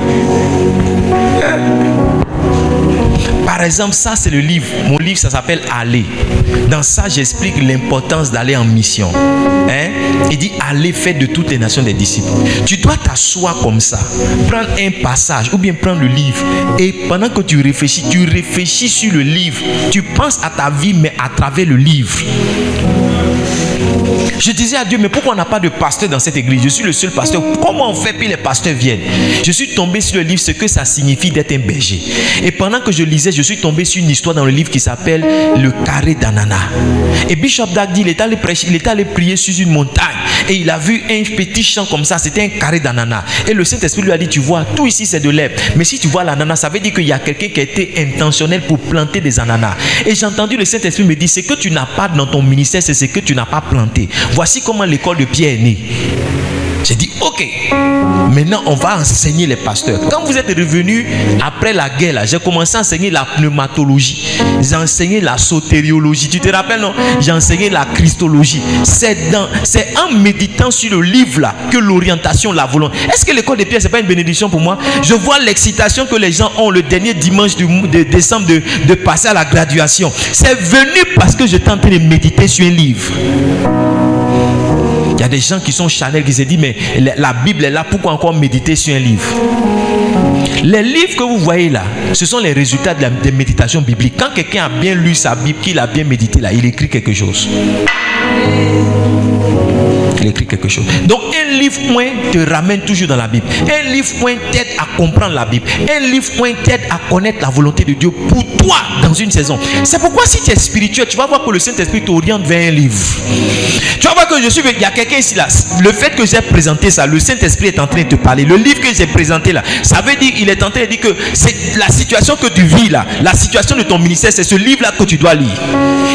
Par exemple, ça c'est le livre. Mon livre, ça s'appelle Aller. Dans ça, j'explique l'importance d'aller en mission. Il dit aller faire de toutes les nations des disciples. Tu dois t'asseoir comme ça, prendre un passage ou bien prendre le livre. Et pendant que tu réfléchis sur le livre. Tu penses à ta vie, mais à travers le livre. Je disais à Dieu, mais pourquoi on n'a pas de pasteur dans cette église? Je suis le seul pasteur. Comment on fait puis les pasteurs viennent? Je suis tombé sur le livre, ce que ça signifie d'être un berger. Et pendant que je lisais, je suis tombé sur une histoire dans le livre qui s'appelle Le carré d'ananas. Et Bishop Dag dit, il est allé prêcher, il est allé prier sur une montagne. Et il a vu un petit champ comme ça, c'était un carré d'ananas. Et le Saint-Esprit lui a dit, tu vois, tout ici c'est de l'herbe. Mais si tu vois l'ananas, ça veut dire qu'il y a quelqu'un qui a été intentionnel pour planter des ananas. Et j'ai entendu le Saint-Esprit me dire, ce que tu n'as pas dans ton ministère, c'est ce que tu n'as pas planté. Voici comment l'école de Pierre est née. J'ai dit, ok, maintenant on va enseigner les pasteurs. Quand vous êtes revenus après la guerre, là, j'ai commencé à enseigner la pneumatologie. J'ai enseigné la sotériologie. Tu te rappelles, non? J'ai enseigné la christologie. C'est en méditant sur le livre là que l'orientation, la volonté. Est-ce que l'école de Pierre, c'est pas une bénédiction pour moi? Je vois l'excitation que les gens ont le dernier dimanche de décembre de passer à la graduation. C'est venu parce que j'étais en train de méditer sur un livre. Il y a des gens qui sont charnels qui se disent mais la Bible est là, pourquoi encore méditer sur un livre? Les livres que vous voyez là, ce sont les résultats des méditations bibliques. Quand quelqu'un a bien lu sa Bible, qu'il a bien médité là, il écrit quelque chose. Il écrit quelque chose. Donc un livre point te ramène toujours dans la Bible. Un livre point t'aide à comprendre la Bible. Un livre point t'aide à connaître la volonté de Dieu pour toi dans une saison. C'est pourquoi si tu es spirituel, tu vas voir que le Saint-Esprit t'oriente vers un livre. Tu vas voir que il y a quelqu'un ici là. Le fait que j'ai présenté ça, le Saint-Esprit est en train de te parler. Le livre que j'ai présenté là, ça veut dire il est en train de dire que c'est la situation que tu vis là, la situation de ton ministère, c'est ce livre là que tu dois lire.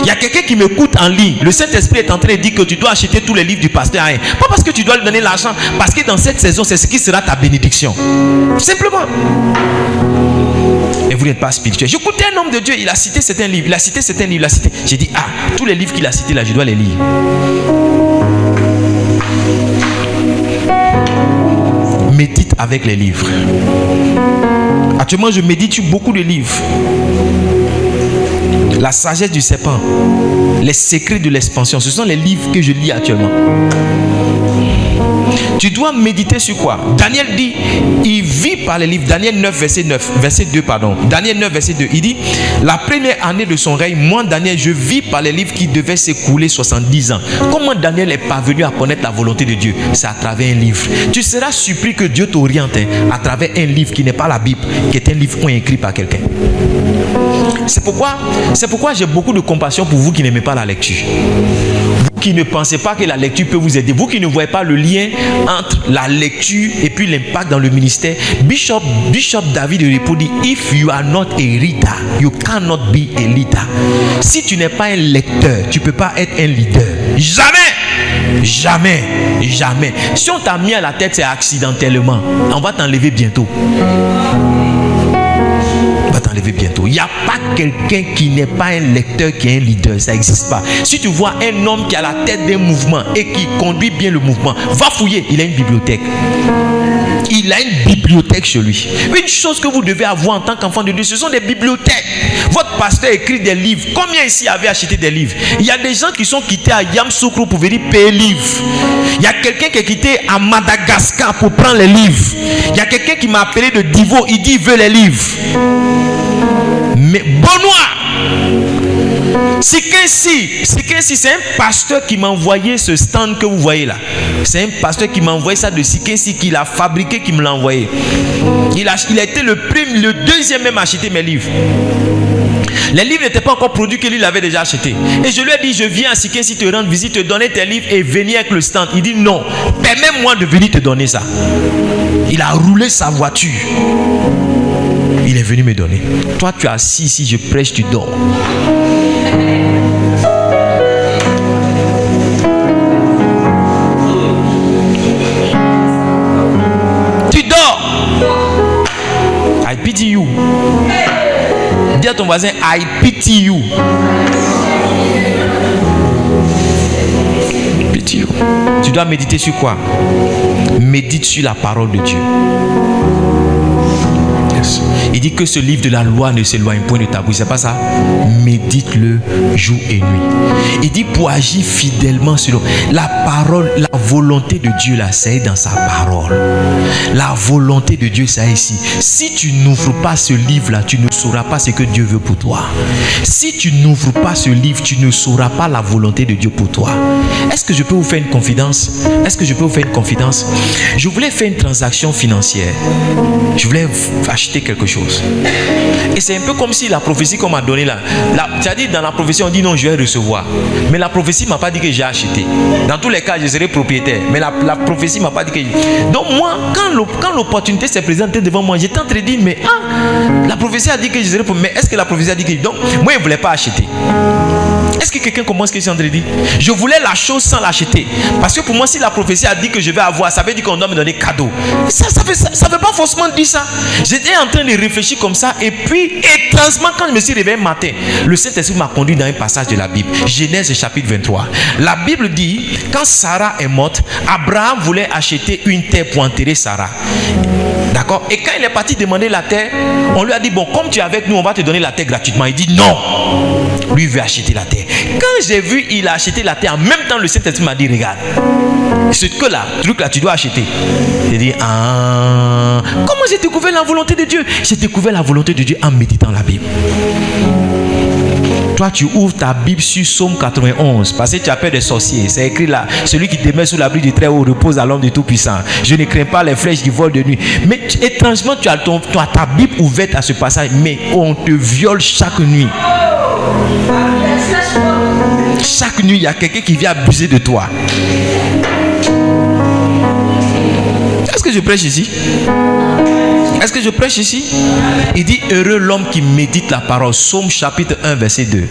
Il y a quelqu'un qui m'écoute en ligne. Le Saint-Esprit est en train de dire que tu dois acheter tous les livres du pasteur. Pas parce que tu dois lui donner l'argent, parce que dans cette saison, c'est ce qui sera ta bénédiction. Simplement. Et vous n'êtes pas spirituel. J'écoutais un homme de Dieu, il a cité certains livres, J'ai dit, tous les livres qu'il a cités là, je dois les lire. Médite avec les livres. Actuellement, je médite sur beaucoup de livres. La sagesse du serpent, les secrets de l'expansion, ce sont les livres que je lis actuellement. Tu dois méditer sur quoi? Daniel dit, il vit par les livres. Daniel 9, verset 2, pardon. Daniel 9, verset 2, il dit, la première année de son règne, moi, Daniel, je vis par les livres qui devaient s'écouler 70 ans. Comment Daniel est parvenu à connaître la volonté de Dieu? C'est à travers un livre. Tu seras surpris que Dieu t'oriente à travers un livre qui n'est pas la Bible, qui est un livre écrit par quelqu'un. C'est pourquoi j'ai beaucoup de compassion pour vous qui n'aimez pas la lecture. Vous qui ne pensez pas que la lecture peut vous aider. Vous qui ne voyez pas le lien entre la lecture et puis l'impact dans le ministère. Bishop David Ripo dit, if you are not a reader, you cannot be a leader. Si tu n'es pas un lecteur, tu ne peux pas être un leader. Jamais. Si on t'a mis à la tête, c'est accidentellement. On va t'enlever bientôt. Il n'y a pas quelqu'un qui n'est pas un lecteur qui est un leader. Ça n'existe pas. Si tu vois un homme qui a la tête d'un mouvement et qui conduit bien le mouvement, va fouiller. Il a une bibliothèque. Il a une bibliothèque chez lui. Une chose que vous devez avoir en tant qu'enfant de Dieu, ce sont des bibliothèques. Votre pasteur écrit des livres. Combien ici avaient acheté des livres? Il y a des gens qui sont quittés à Yamoussoukro pour venir payer livres. Il y a quelqu'un qui est quitté à Madagascar pour prendre les livres. Il y a quelqu'un qui m'a appelé de Divo. Il dit il veut les livres. Mais Benoît, Sikensi, c'est un pasteur qui m'a envoyé ce stand que vous voyez là. C'est un pasteur qui m'a envoyé ça de Sikensi, qui l'a fabriqué, qui me l'a envoyé. Il a été le deuxième même à acheter mes livres. Les livres n'étaient pas encore produits que lui l'avait déjà acheté. Et je lui ai dit, je viens à Sikensi te rendre visite, te donner tes livres et venir avec le stand. Il dit non, permets-moi de venir te donner ça. Il a roulé sa voiture. Il est venu me donner. Toi, tu es assis ici, je prêche, tu dors. Tu dors. I pity you. Dis à ton voisin, I pity you. Pity you. Tu dois méditer sur quoi? Médite sur la parole de Dieu. Il dit que ce livre de la loi ne s'éloigne point de ta bouche. C'est pas ça? Médite-le jour et nuit. Il dit pour agir fidèlement sur la parole, la volonté de Dieu là, c'est dans sa parole. La volonté de Dieu, c'est ici. Si tu n'ouvres pas ce livre là, tu ne sauras pas ce que Dieu veut pour toi. Si tu n'ouvres pas ce livre, tu ne sauras pas la volonté de Dieu pour toi. Est-ce que je peux vous faire une confidence? Je voulais faire une transaction financière. Je voulais acheter quelque chose. Et c'est un peu comme si la prophétie qu'on m'a donnée là, c'est-à-dire dans la prophétie on dit non, je vais recevoir. Mais la prophétie m'a pas dit que j'ai acheté. Dans tous les cas, je serai propriétaire. Mais la prophétie m'a pas dit que... Donc moi, quand l'opportunité s'est présentée devant moi, j'étais en train de dire, mais la prophétie a dit que je serai propriétaire. Mais est-ce que la prophétie a dit que... Donc, moi, je ne voulais pas acheter. Est-ce que quelqu'un comprend ce que je suis en train de dire? Je voulais la chose sans l'acheter. Parce que pour moi, si la prophétie a dit que je vais avoir, ça veut dire qu'on doit me donner cadeau. Ça veut pas forcément dire ça. J'étais en train de réfléchir comme ça. Et puis, étrangement, quand je me suis réveillé matin, le Saint-Esprit m'a conduit dans un passage de la Bible. Genèse chapitre 23. La Bible dit, quand Sarah est morte, Abraham voulait acheter une terre pour enterrer Sarah. D'accord? Et quand il est parti demander la terre, on lui a dit, bon, comme tu es avec nous, on va te donner la terre gratuitement. Il dit non. Lui veut acheter la terre. Quand j'ai vu, il a acheté la terre. En même temps, le Saint-Esprit m'a dit, regarde, ce truc là, tu dois acheter. J'ai dit, comment j'ai découvert la volonté de Dieu? J'ai découvert la volonté de Dieu en méditant la Bible. Toi, tu ouvres ta Bible sur Psaume 91 parce que tu as peur des sorciers. C'est écrit là, celui qui demeure sous l'abri du Très-Haut repose à l'ombre du Tout-Puissant. Je ne crains pas les flèches qui volent de nuit. Mais étrangement, tu as ta Bible ouverte à ce passage, mais on te viole chaque nuit. Chaque nuit, il y a quelqu'un qui vient abuser de toi. Est-ce que je prêche ici? Est-ce que je prêche ici? Il dit, heureux l'homme qui médite la parole. Psaume chapitre 1, verset 2.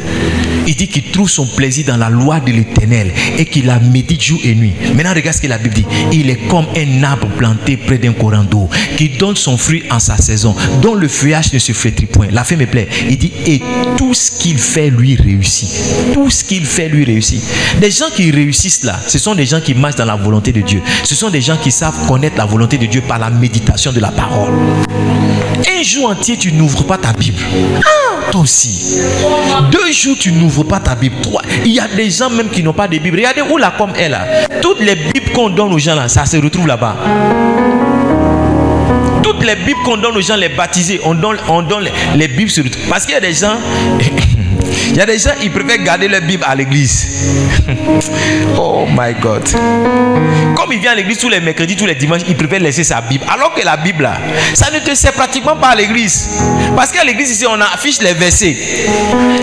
Il dit qu'il trouve son plaisir dans la loi de l'Éternel et qu'il la médite jour et nuit. Maintenant, regarde ce que la Bible dit. Il est comme un arbre planté près d'un courant d'eau qui donne son fruit en sa saison, dont le feuillage ne se flétrit point. La fin me plaît. Il dit, et tout ce qu'il fait lui réussit. Tout ce qu'il fait lui réussit. Les gens qui réussissent là, ce sont des gens qui marchent dans la volonté de Dieu. Ce sont des gens qui savent connaître la volonté de Dieu par la méditation de la parole. Un jour entier, tu n'ouvres pas ta Bible. Ah, toi aussi. 2 jours, tu n'ouvres pas ta Bible. 3. Il y a des gens même qui n'ont pas de Bible. Regardez où la com est là. Toutes les Bibles qu'on donne aux gens là, ça se retrouve là-bas. Toutes les Bibles qu'on donne aux gens, les baptisés, on donne les Bibles se retrouvent. Parce qu'il y a des gens... Il y a des gens, ils préfèrent garder leur Bible à l'église. Oh my God. Comme il vient à l'église tous les mercredis, tous les dimanches, il préfère laisser sa Bible. Alors que la Bible, là, ça ne te sert pratiquement pas à l'église. Parce qu'à l'église, ici, on affiche les versets.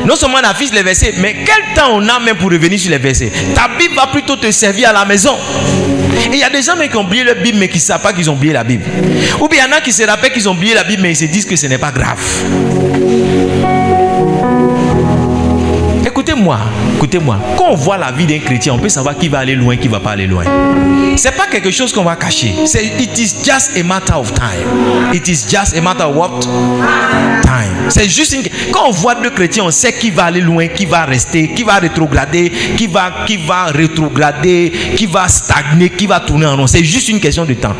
Non seulement on affiche les versets, mais quel temps on a même pour revenir sur les versets? Ta Bible va plutôt te servir à la maison. Et il y a des gens même qui ont oublié leur Bible, mais qui ne savent pas qu'ils ont oublié la Bible. Ou bien il y en a qui se rappellent qu'ils ont oublié la Bible, mais ils se disent que ce n'est pas grave. Écoutez-moi, quand on voit la vie d'un chrétien, on peut savoir qui va aller loin, qui ne va pas aller loin. Ce n'est pas quelque chose qu'on va cacher. It is just a matter of time. It is just a matter of what? Time. C'est juste quand on voit 2 chrétiens, on sait qui va aller loin, qui va rester, qui va rétrograder, qui va stagner, qui va tourner en rond. C'est juste une question de temps.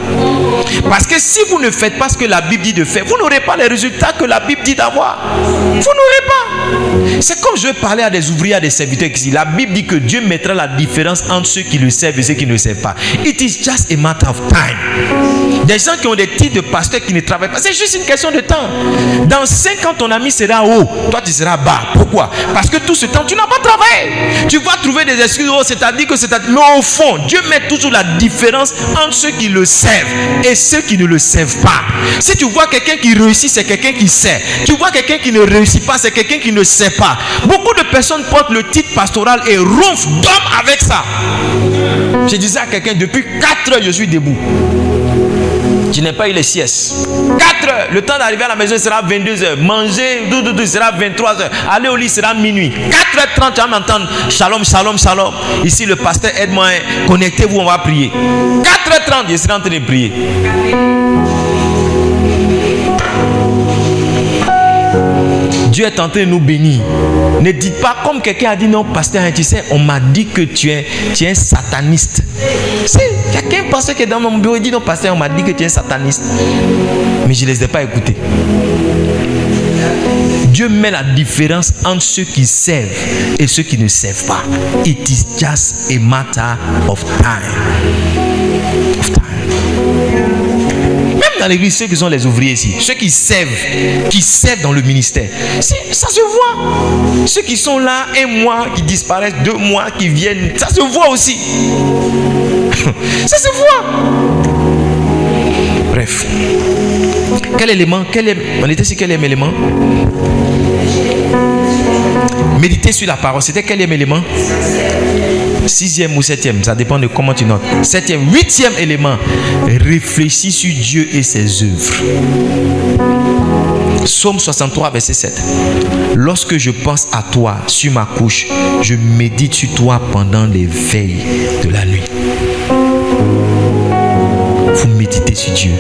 Parce que si vous ne faites pas ce que la Bible dit de faire, vous n'aurez pas les résultats que la Bible dit d'avoir. Vous n'aurez pas. C'est comme je parlais à des ouvriers, à des serviteurs ici. La Bible dit que Dieu mettra la différence entre ceux qui le servent et ceux qui ne le servent pas. It is just a matter of time. Des gens qui ont des titres de pasteurs qui ne travaillent pas, c'est juste une question de temps. Dans 5 ans, ton ami sera haut, toi tu seras bas. Pourquoi? Parce que tout ce temps, tu n'as pas travaillé. Tu vas trouver des excuses, c'est-à-dire que c'est-à-dire. Mais au fond, Dieu met toujours la différence entre ceux qui le servent et ceux qui ne le servent pas. Si tu vois quelqu'un qui réussit, c'est quelqu'un qui sert. Tu vois quelqu'un qui ne réussit pas, c'est quelqu'un qui ne sait pas. Beaucoup de personnes portent le titre pastoral et ronflent d'homme avec ça. Je disais à quelqu'un, depuis 4 heures, je suis debout. Je n'ai pas eu les siestes. 4 heures. Le temps d'arriver à la maison sera 22 heures. Manger, sera 23 heures. Aller au lit sera minuit. 4h30, tu vas m'entendre. Shalom, shalom, shalom. Ici, le pasteur, aide-moi. Connectez-vous, on va prier. 4h30, je serai en train de prier. Dieu est en train de nous bénir. Ne dites pas comme quelqu'un a dit, non, pasteur, tu sais, on m'a dit que tu es un sataniste. Si quelqu'un pasteur qui est dans mon bureau, il dit, non, pasteur, on m'a dit que tu es un sataniste. Mais je ne les ai pas écoutés. Dieu met la différence entre ceux qui servent et ceux qui ne servent pas. It is just a matter of time. Même dans l'église, ceux qui sont les ouvriers ici, ceux qui servent dans le ministère, ça se voit. Ceux qui sont là 1 mois, qui disparaissent 2 mois, qui viennent, ça se voit aussi. Ça se voit. Bref. Quel élément? On était sur quel élément? Méditer sur la parole. C'était quel élément? 6e ou 7e, ça dépend de comment tu notes. 7e, 8e élément, réfléchis sur Dieu et ses œuvres. Psaume 63, verset 7. Lorsque je pense à toi sur ma couche, je médite sur toi pendant les veilles de la nuit. Vous méditez sur Dieu.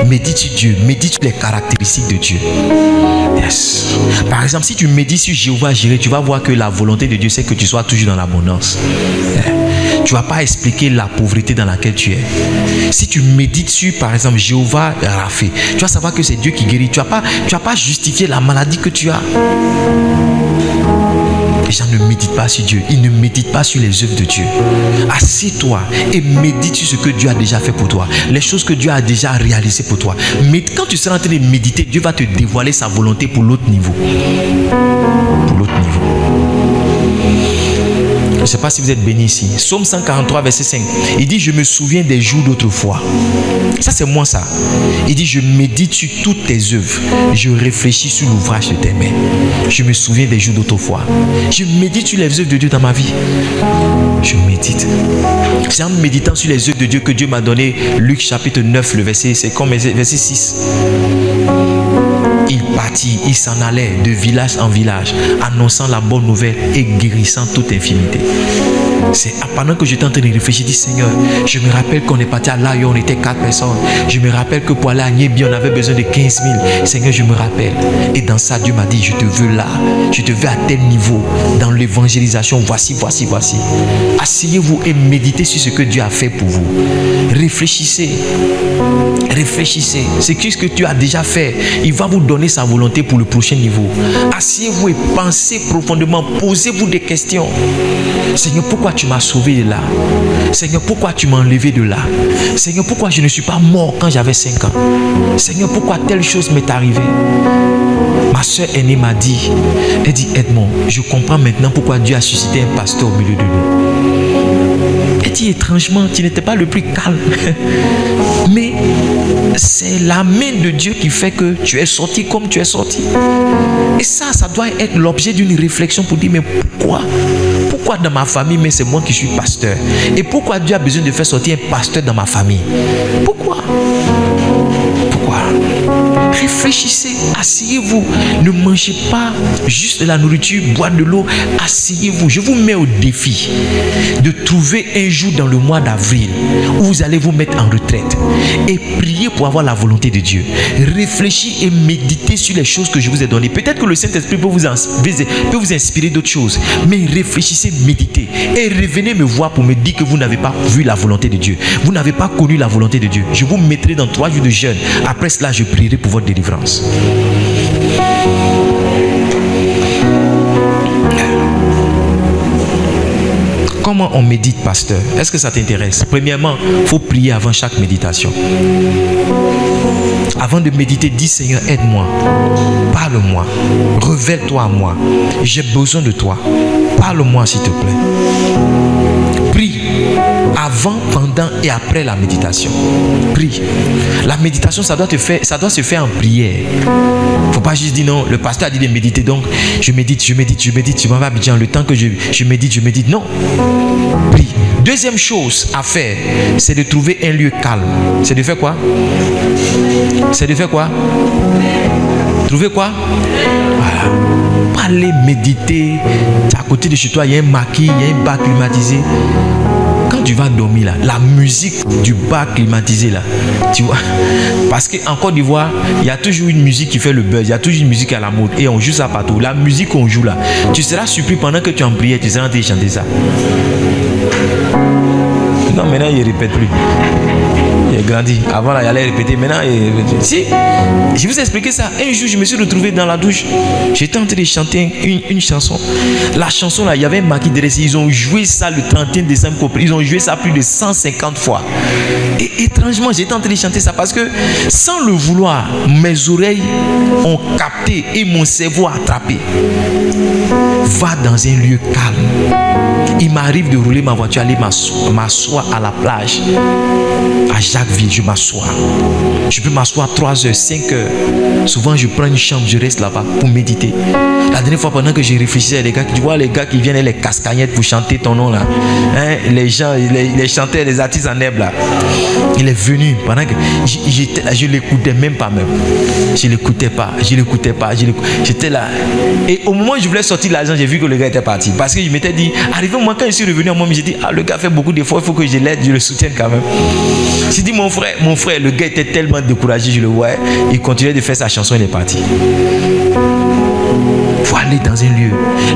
Médite sur Dieu. Médite sur les caractéristiques de Dieu. Yes. Par exemple, si tu médites sur Jéhovah Jireh, tu vas voir que la volonté de Dieu, c'est que tu sois toujours dans l'abondance. Tu ne vas pas expliquer la pauvreté dans laquelle tu es. Si tu médites sur, par exemple, Jéhovah Rapha, tu vas savoir que c'est Dieu qui guérit. Tu ne vas pas justifier la maladie que tu as. Les gens ne méditent pas sur Dieu. Ils ne méditent pas sur les œuvres de Dieu. Assieds-toi et médite sur ce que Dieu a déjà fait pour toi. Les choses que Dieu a déjà réalisées pour toi. Mais quand tu seras en train de méditer, Dieu va te dévoiler sa volonté pour l'autre niveau. Pour l'autre niveau. Je ne sais pas si vous êtes bénis ici. Psaume 143, verset 5. Il dit, je me souviens des jours d'autrefois. Ça, c'est moi ça. Il dit, je médite sur toutes tes œuvres. Je réfléchis sur l'ouvrage de tes mains. Je me souviens des jours d'autrefois. Je médite sur les œuvres de Dieu dans ma vie. Je médite. C'est en méditant sur les œuvres de Dieu que Dieu m'a donné Luc chapitre 9, le verset, c'est comme verset 6. Il partit, il s'en allait de village en village, annonçant la bonne nouvelle et guérissant toute infirmité. C'est pendant que j'étais en train de réfléchir, je dis, Seigneur, je me rappelle qu'on est parti à Layo, on était 4 personnes. Je me rappelle que pour aller à Niébi, on avait besoin de 15 000. Seigneur, je me rappelle. Et dans ça, Dieu m'a dit, je te veux là. Je te veux à tel niveau. Dans l'évangélisation, voici. Asseyez-vous et méditez sur ce que Dieu a fait pour vous. Réfléchissez. Réfléchissez. C'est ce que tu as déjà fait. Il va vous donner sa volonté pour le prochain niveau. Asseyez-vous et pensez profondément. Posez-vous des questions. Seigneur, pourquoi tu m'as sauvé de là? Seigneur, pourquoi tu m'as enlevé de là? Seigneur, pourquoi je ne suis pas mort quand j'avais 5 ans? Seigneur, pourquoi telle chose m'est arrivée? Ma soeur aînée m'a dit, elle dit, Edmond, je comprends maintenant pourquoi Dieu a suscité un pasteur au milieu de nous. Elle dit, étrangement, tu n'étais pas le plus calme. Mais c'est la main de Dieu qui fait que tu es sorti comme tu es sorti. Et ça doit être l'objet d'une réflexion pour dire, mais pourquoi dans ma famille, mais c'est moi qui suis pasteur? Et pourquoi Dieu a besoin de faire sortir un pasteur dans ma famille? Pourquoi? Réfléchissez, asseyez-vous. Ne mangez pas juste de la nourriture, boire de l'eau. Asseyez-vous. Je vous mets au défi de trouver un jour dans le mois d'avril où vous allez vous mettre en retraite et prier pour avoir la volonté de Dieu. Réfléchissez et méditez sur les choses que je vous ai données. Peut-être que le Saint-Esprit peut vous inspirer d'autres choses, mais réfléchissez, méditez et revenez me voir pour me dire que vous n'avez pas vu la volonté de Dieu. Vous n'avez pas connu la volonté de Dieu. Je vous mettrai dans 3 jours de jeûne. Après cela, je prierai pour votre délivrance. Comment on médite, pasteur? Est-ce que ça t'intéresse? Premièrement, il faut prier avant chaque méditation. Avant de méditer, dis Seigneur, aide-moi, parle-moi, révèle-toi à moi. J'ai besoin de toi. Parle-moi s'il te plaît. Prie avant, pendant et après la méditation. Prie. La méditation, ça doit se faire en prière. Faut pas juste dire non, le pasteur a dit de méditer, donc je médite, je m'en vais à Abidjan, le temps que je médite. Non. Prie. Deuxième chose à faire, c'est de trouver un lieu calme. C'est de faire quoi? Trouver quoi? Voilà. Pas aller méditer. À côté de chez toi, il y a un maquis, il y a un bar climatisé. Quand tu vas dormir là, la musique du bar climatisé là, tu vois, parce qu'en Côte d'Ivoire, il y a toujours une musique qui fait le buzz, il y a toujours une musique à la mode et on joue ça partout. La musique qu'on joue là, tu seras surpris pendant que tu es en prière, tu seras en train de chanter ça. Non, maintenant il ne répète plus. Il a grandi. Avant là, il allait répéter. Maintenant, si, je vous ai expliqué ça. Un jour, je me suis retrouvé dans la douche. J'étais en train de chanter une chanson. La chanson là, il y avait un maquis dressé. Ils ont joué ça le 31 décembre. Ils ont joué ça plus de 150 fois. Et étrangement, j'étais en train de chanter ça parce que sans le vouloir, mes oreilles ont capté et mon cerveau a attrapé. Va dans un lieu calme. Il m'arrive de rouler ma voiture, aller m'asseoir à la plage. À Jacquesville, je m'assois. Je peux m'asseoir 3 heures, 5 heures. Souvent, je prends une chambre, je reste là-bas pour méditer. La dernière fois, pendant que je réfléchissais, tu vois les gars qui viennent les cascagnettes pour chanter ton nom là. Hein, les gens, les chanteurs, les artistes en herbe là. Il est venu pendant que j'étais là, je l'écoutais même pas même. Je l'écoutais pas. J'étais là. Et au moment où je voulais sortir l'argent, j'ai vu que le gars était parti. Parce que je m'étais dit, arrivé moi quand je suis revenu à moi, j'ai dit, le gars fait beaucoup d'efforts, il faut que je l'aide, je le soutienne quand même. J'ai dit mon frère, le gars était tellement découragé, je le voyais, il continuait de faire sa chanson, il est parti. Il faut aller dans un lieu.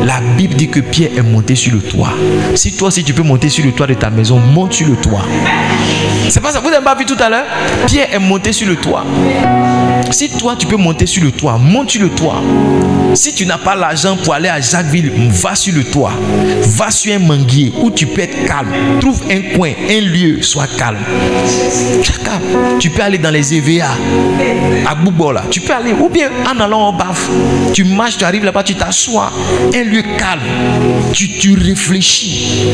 La Bible dit que Pierre est monté sur le toit. Si toi aussi tu peux monter sur le toit de ta maison, monte sur le toit. C'est pas ça, vous n'avez pas vu tout à l'heure? Pierre est monté sur le toit. Si toi tu peux monter sur le toit, monte sur le toit. Si tu n'as pas l'argent pour aller à Jacquesville, va sur le toit. Va sur un manguier où tu peux être calme. Trouve un coin, un lieu, sois calme. Tu peux aller dans les EVA, à Boubola. Tu peux aller, ou bien en allant au BAF. Tu marches, tu arrives là-bas, tu t'assois. Un lieu calme. Tu réfléchis.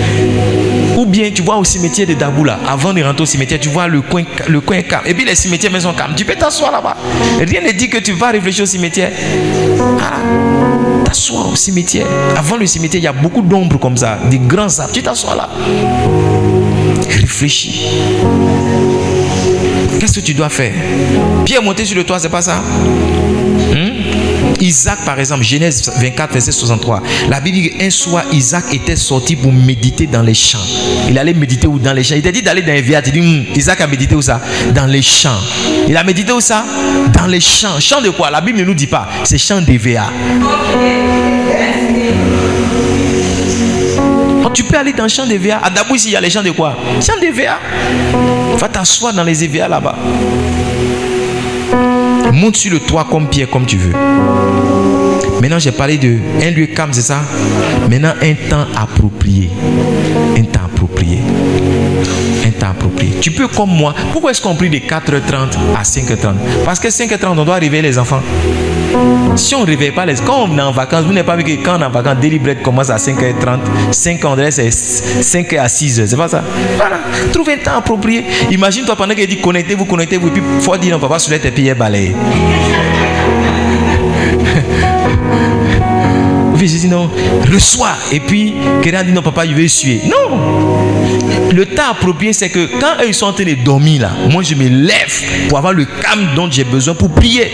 Ou bien tu vois au cimetière de Daboula, avant de rentrer au cimetière, tu vois le coin calme. Et puis les cimetières même sont calmes. Tu peux t'asseoir là-bas. Rien ne dit que tu vas réfléchir au cimetière. T'assois au cimetière. Avant le cimetière, il y a beaucoup d'ombres comme ça, des grands arbres. Tu t'assois là. Réfléchis. Qu'est-ce que tu dois faire? Pierre monter sur le toit, c'est pas ça? Isaac par exemple, Genèse 24 verset 63, la Bible dit qu'un soir Isaac était sorti pour méditer dans les champs. Il allait méditer où? Dans les champs. Il t'a dit d'aller dans les villages. Il dit Isaac a médité où ça? Dans les champs. Il a médité où ça? Dans les champs. Champs de quoi? La Bible ne nous dit pas. C'est champs d'EVA. Tu peux aller dans le champ d'EVA. À Dabou, ici, il y a les champs de quoi? Champ d'EVA. Va t'asseoir dans les EVA là-bas. Monte sur le toit comme Pierre, comme tu veux. Maintenant, j'ai parlé de un lieu calme, c'est ça? Maintenant, un temps approprié. Un temps approprié. Un temps approprié. Tu peux comme moi. Pourquoi est-ce qu'on prie de 4h30 à 5h30? Parce que 5h30, on doit réveiller les enfants. Si on ne réveille pas les... Quand on est en vacances, vous n'avez pas vu que quand on est en vacances, Daily Bread commence à 5h30, 5h, c'est 5h à 6h. C'est pas ça? Voilà. Trouve un temps approprié. Imagine-toi pendant qu'il dit connectez-vous, et puis il faut dire non, papa, soulève tes pieds et balayer. Je dis non, reçois. Et puis, quelqu'un dit non, papa, je vais essuyer. Non! Le temps approprié, c'est que quand eux ils sont en train de dormir là, moi je me lève pour avoir le calme dont j'ai besoin pour prier.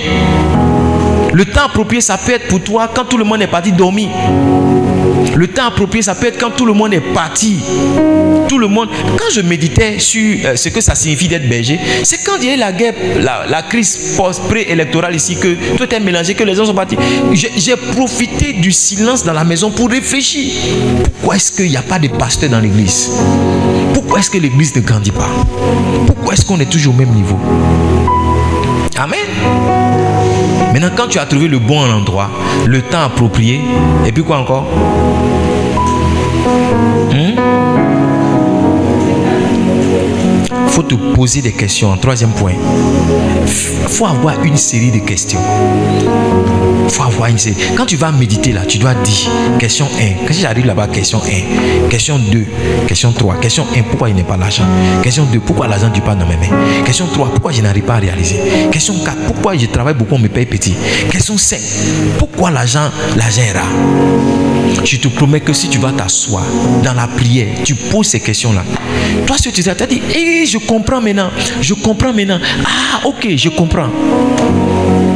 Le temps approprié, ça peut être pour toi quand tout le monde est parti dormir. Le temps approprié, ça peut être quand tout le monde est parti. Tout le monde. Quand je méditais sur ce que ça signifie d'être berger, c'est quand il y a eu la guerre, la crise pré-électorale ici, que tout est mélangé, que les gens sont partis. J'ai profité du silence dans la maison pour réfléchir. Pourquoi est-ce qu'il n'y a pas de pasteur dans l'église? Pourquoi est-ce que l'église ne grandit pas? Pourquoi est-ce qu'on est toujours au même niveau? Amen. Maintenant, quand tu as trouvé le bon endroit, le temps approprié, et puis quoi encore? Il faut te poser des questions. Troisième point, il faut avoir une série de questions. Il faut avoir une série. Quand tu vas méditer là, tu dois dire question 1. Quand j'arrive là-bas, question 1. Question 2. Question 3. Question 1, pourquoi il n'est pas l'argent? Question 2, pourquoi l'argent ne pas dans mes mains? Question 3, pourquoi je n'arrive pas à réaliser? Question 4, pourquoi je travaille beaucoup, on me paye petit? Question 5, pourquoi l'argent est rare? Je te promets que si tu vas t'asseoir dans la prière, tu poses ces questions-là. Toi, si tu as dit, je comprends maintenant. Je comprends maintenant. Ah, ok, je comprends.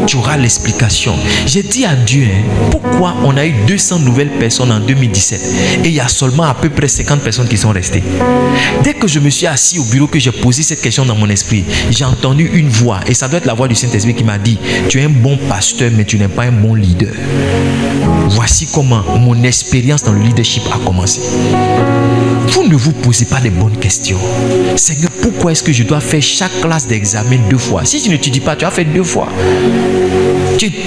Tu auras l'explication. J'ai dit à Dieu, pourquoi on a eu 200 nouvelles personnes en 2017 et il y a seulement à peu près 50 personnes qui sont restées. Dès que je me suis assis au bureau, que j'ai posé cette question dans mon esprit, j'ai entendu une voix, et ça doit être la voix du Saint-Esprit qui m'a dit, tu es un bon pasteur, mais tu n'es pas un bon leader. Voici comment mon expérience dans le leadership a commencé. Vous ne vous posez pas de bonnes questions. Seigneur, pourquoi est-ce que je dois faire chaque classe d'examen 2 fois? Si tu n'étudies pas, tu vas faire 2 fois.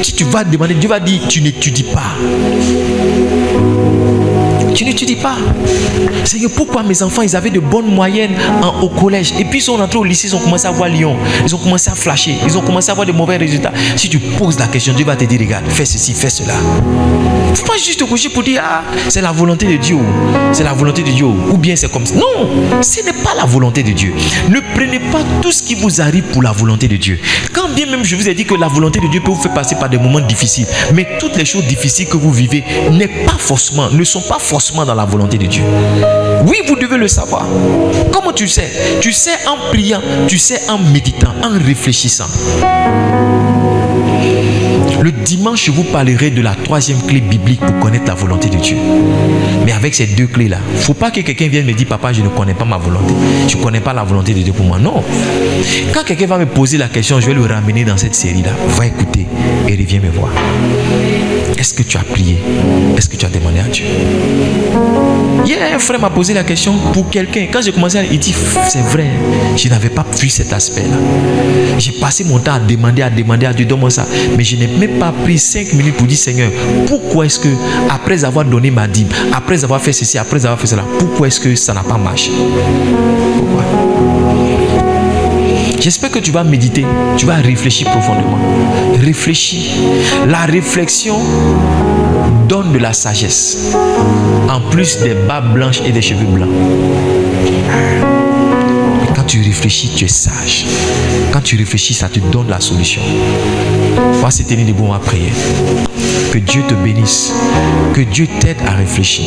Si tu vas demander, Dieu va dire, tu n'étudies pas. Tu n'étudies pas. Seigneur, pourquoi mes enfants, ils avaient de bonnes moyennes au collège, et puis ils sont rentrés au lycée, ils ont commencé à voir Lyon, ils ont commencé à flasher, ils ont commencé à avoir de mauvais résultats. Si tu poses la question, Dieu va te dire, regarde, fais ceci, fais cela. Il ne faut pas juste te coucher pour dire, c'est la volonté de Dieu, c'est la volonté de Dieu, ou bien c'est comme ça. Non, ce n'est pas la volonté de Dieu. Ne prenez pas tout ce qui vous arrive pour la volonté de Dieu. Quand bien même je vous ai dit que la volonté de Dieu peut vous faire passer par des moments difficiles, mais toutes les choses difficiles que vous vivez ne sont pas forcément dans la volonté de Dieu. Oui, vous devez le savoir. Comment tu sais? Tu sais en priant, tu sais en méditant, en réfléchissant. Le dimanche, je vous parlerai de la 3e clé biblique pour connaître la volonté de Dieu. Mais avec ces 2 clés-là, il ne faut pas que quelqu'un vienne me dire, papa, je ne connais pas ma volonté. Je ne connais pas la volonté de Dieu pour moi. Non. Quand quelqu'un va me poser la question, je vais le ramener dans cette série-là. Va écouter et reviens me voir. Est-ce que tu as prié? Est-ce que tu as demandé à Dieu? Hier, un frère m'a posé la question pour quelqu'un. Quand j'ai commencé, il dit, c'est vrai, je n'avais pas vu cet aspect-là. J'ai passé mon temps à demander à Dieu, donne-moi ça. Mais je n'ai même pas pris 5 minutes pour dire, Seigneur, pourquoi est-ce que, après avoir donné ma dîme, après avoir fait ceci, après avoir fait cela, pourquoi est-ce que ça n'a pas marché? Pourquoi? J'espère que tu vas méditer, tu vas réfléchir profondément. Réfléchis. La réflexion donne de la sagesse, en plus des barbes blanches et des cheveux blancs. Mais quand tu réfléchis, tu es sage. Quand tu réfléchis, ça te donne la solution. On va se tenir debout, on va prier. Que Dieu te bénisse. Que Dieu t'aide à réfléchir.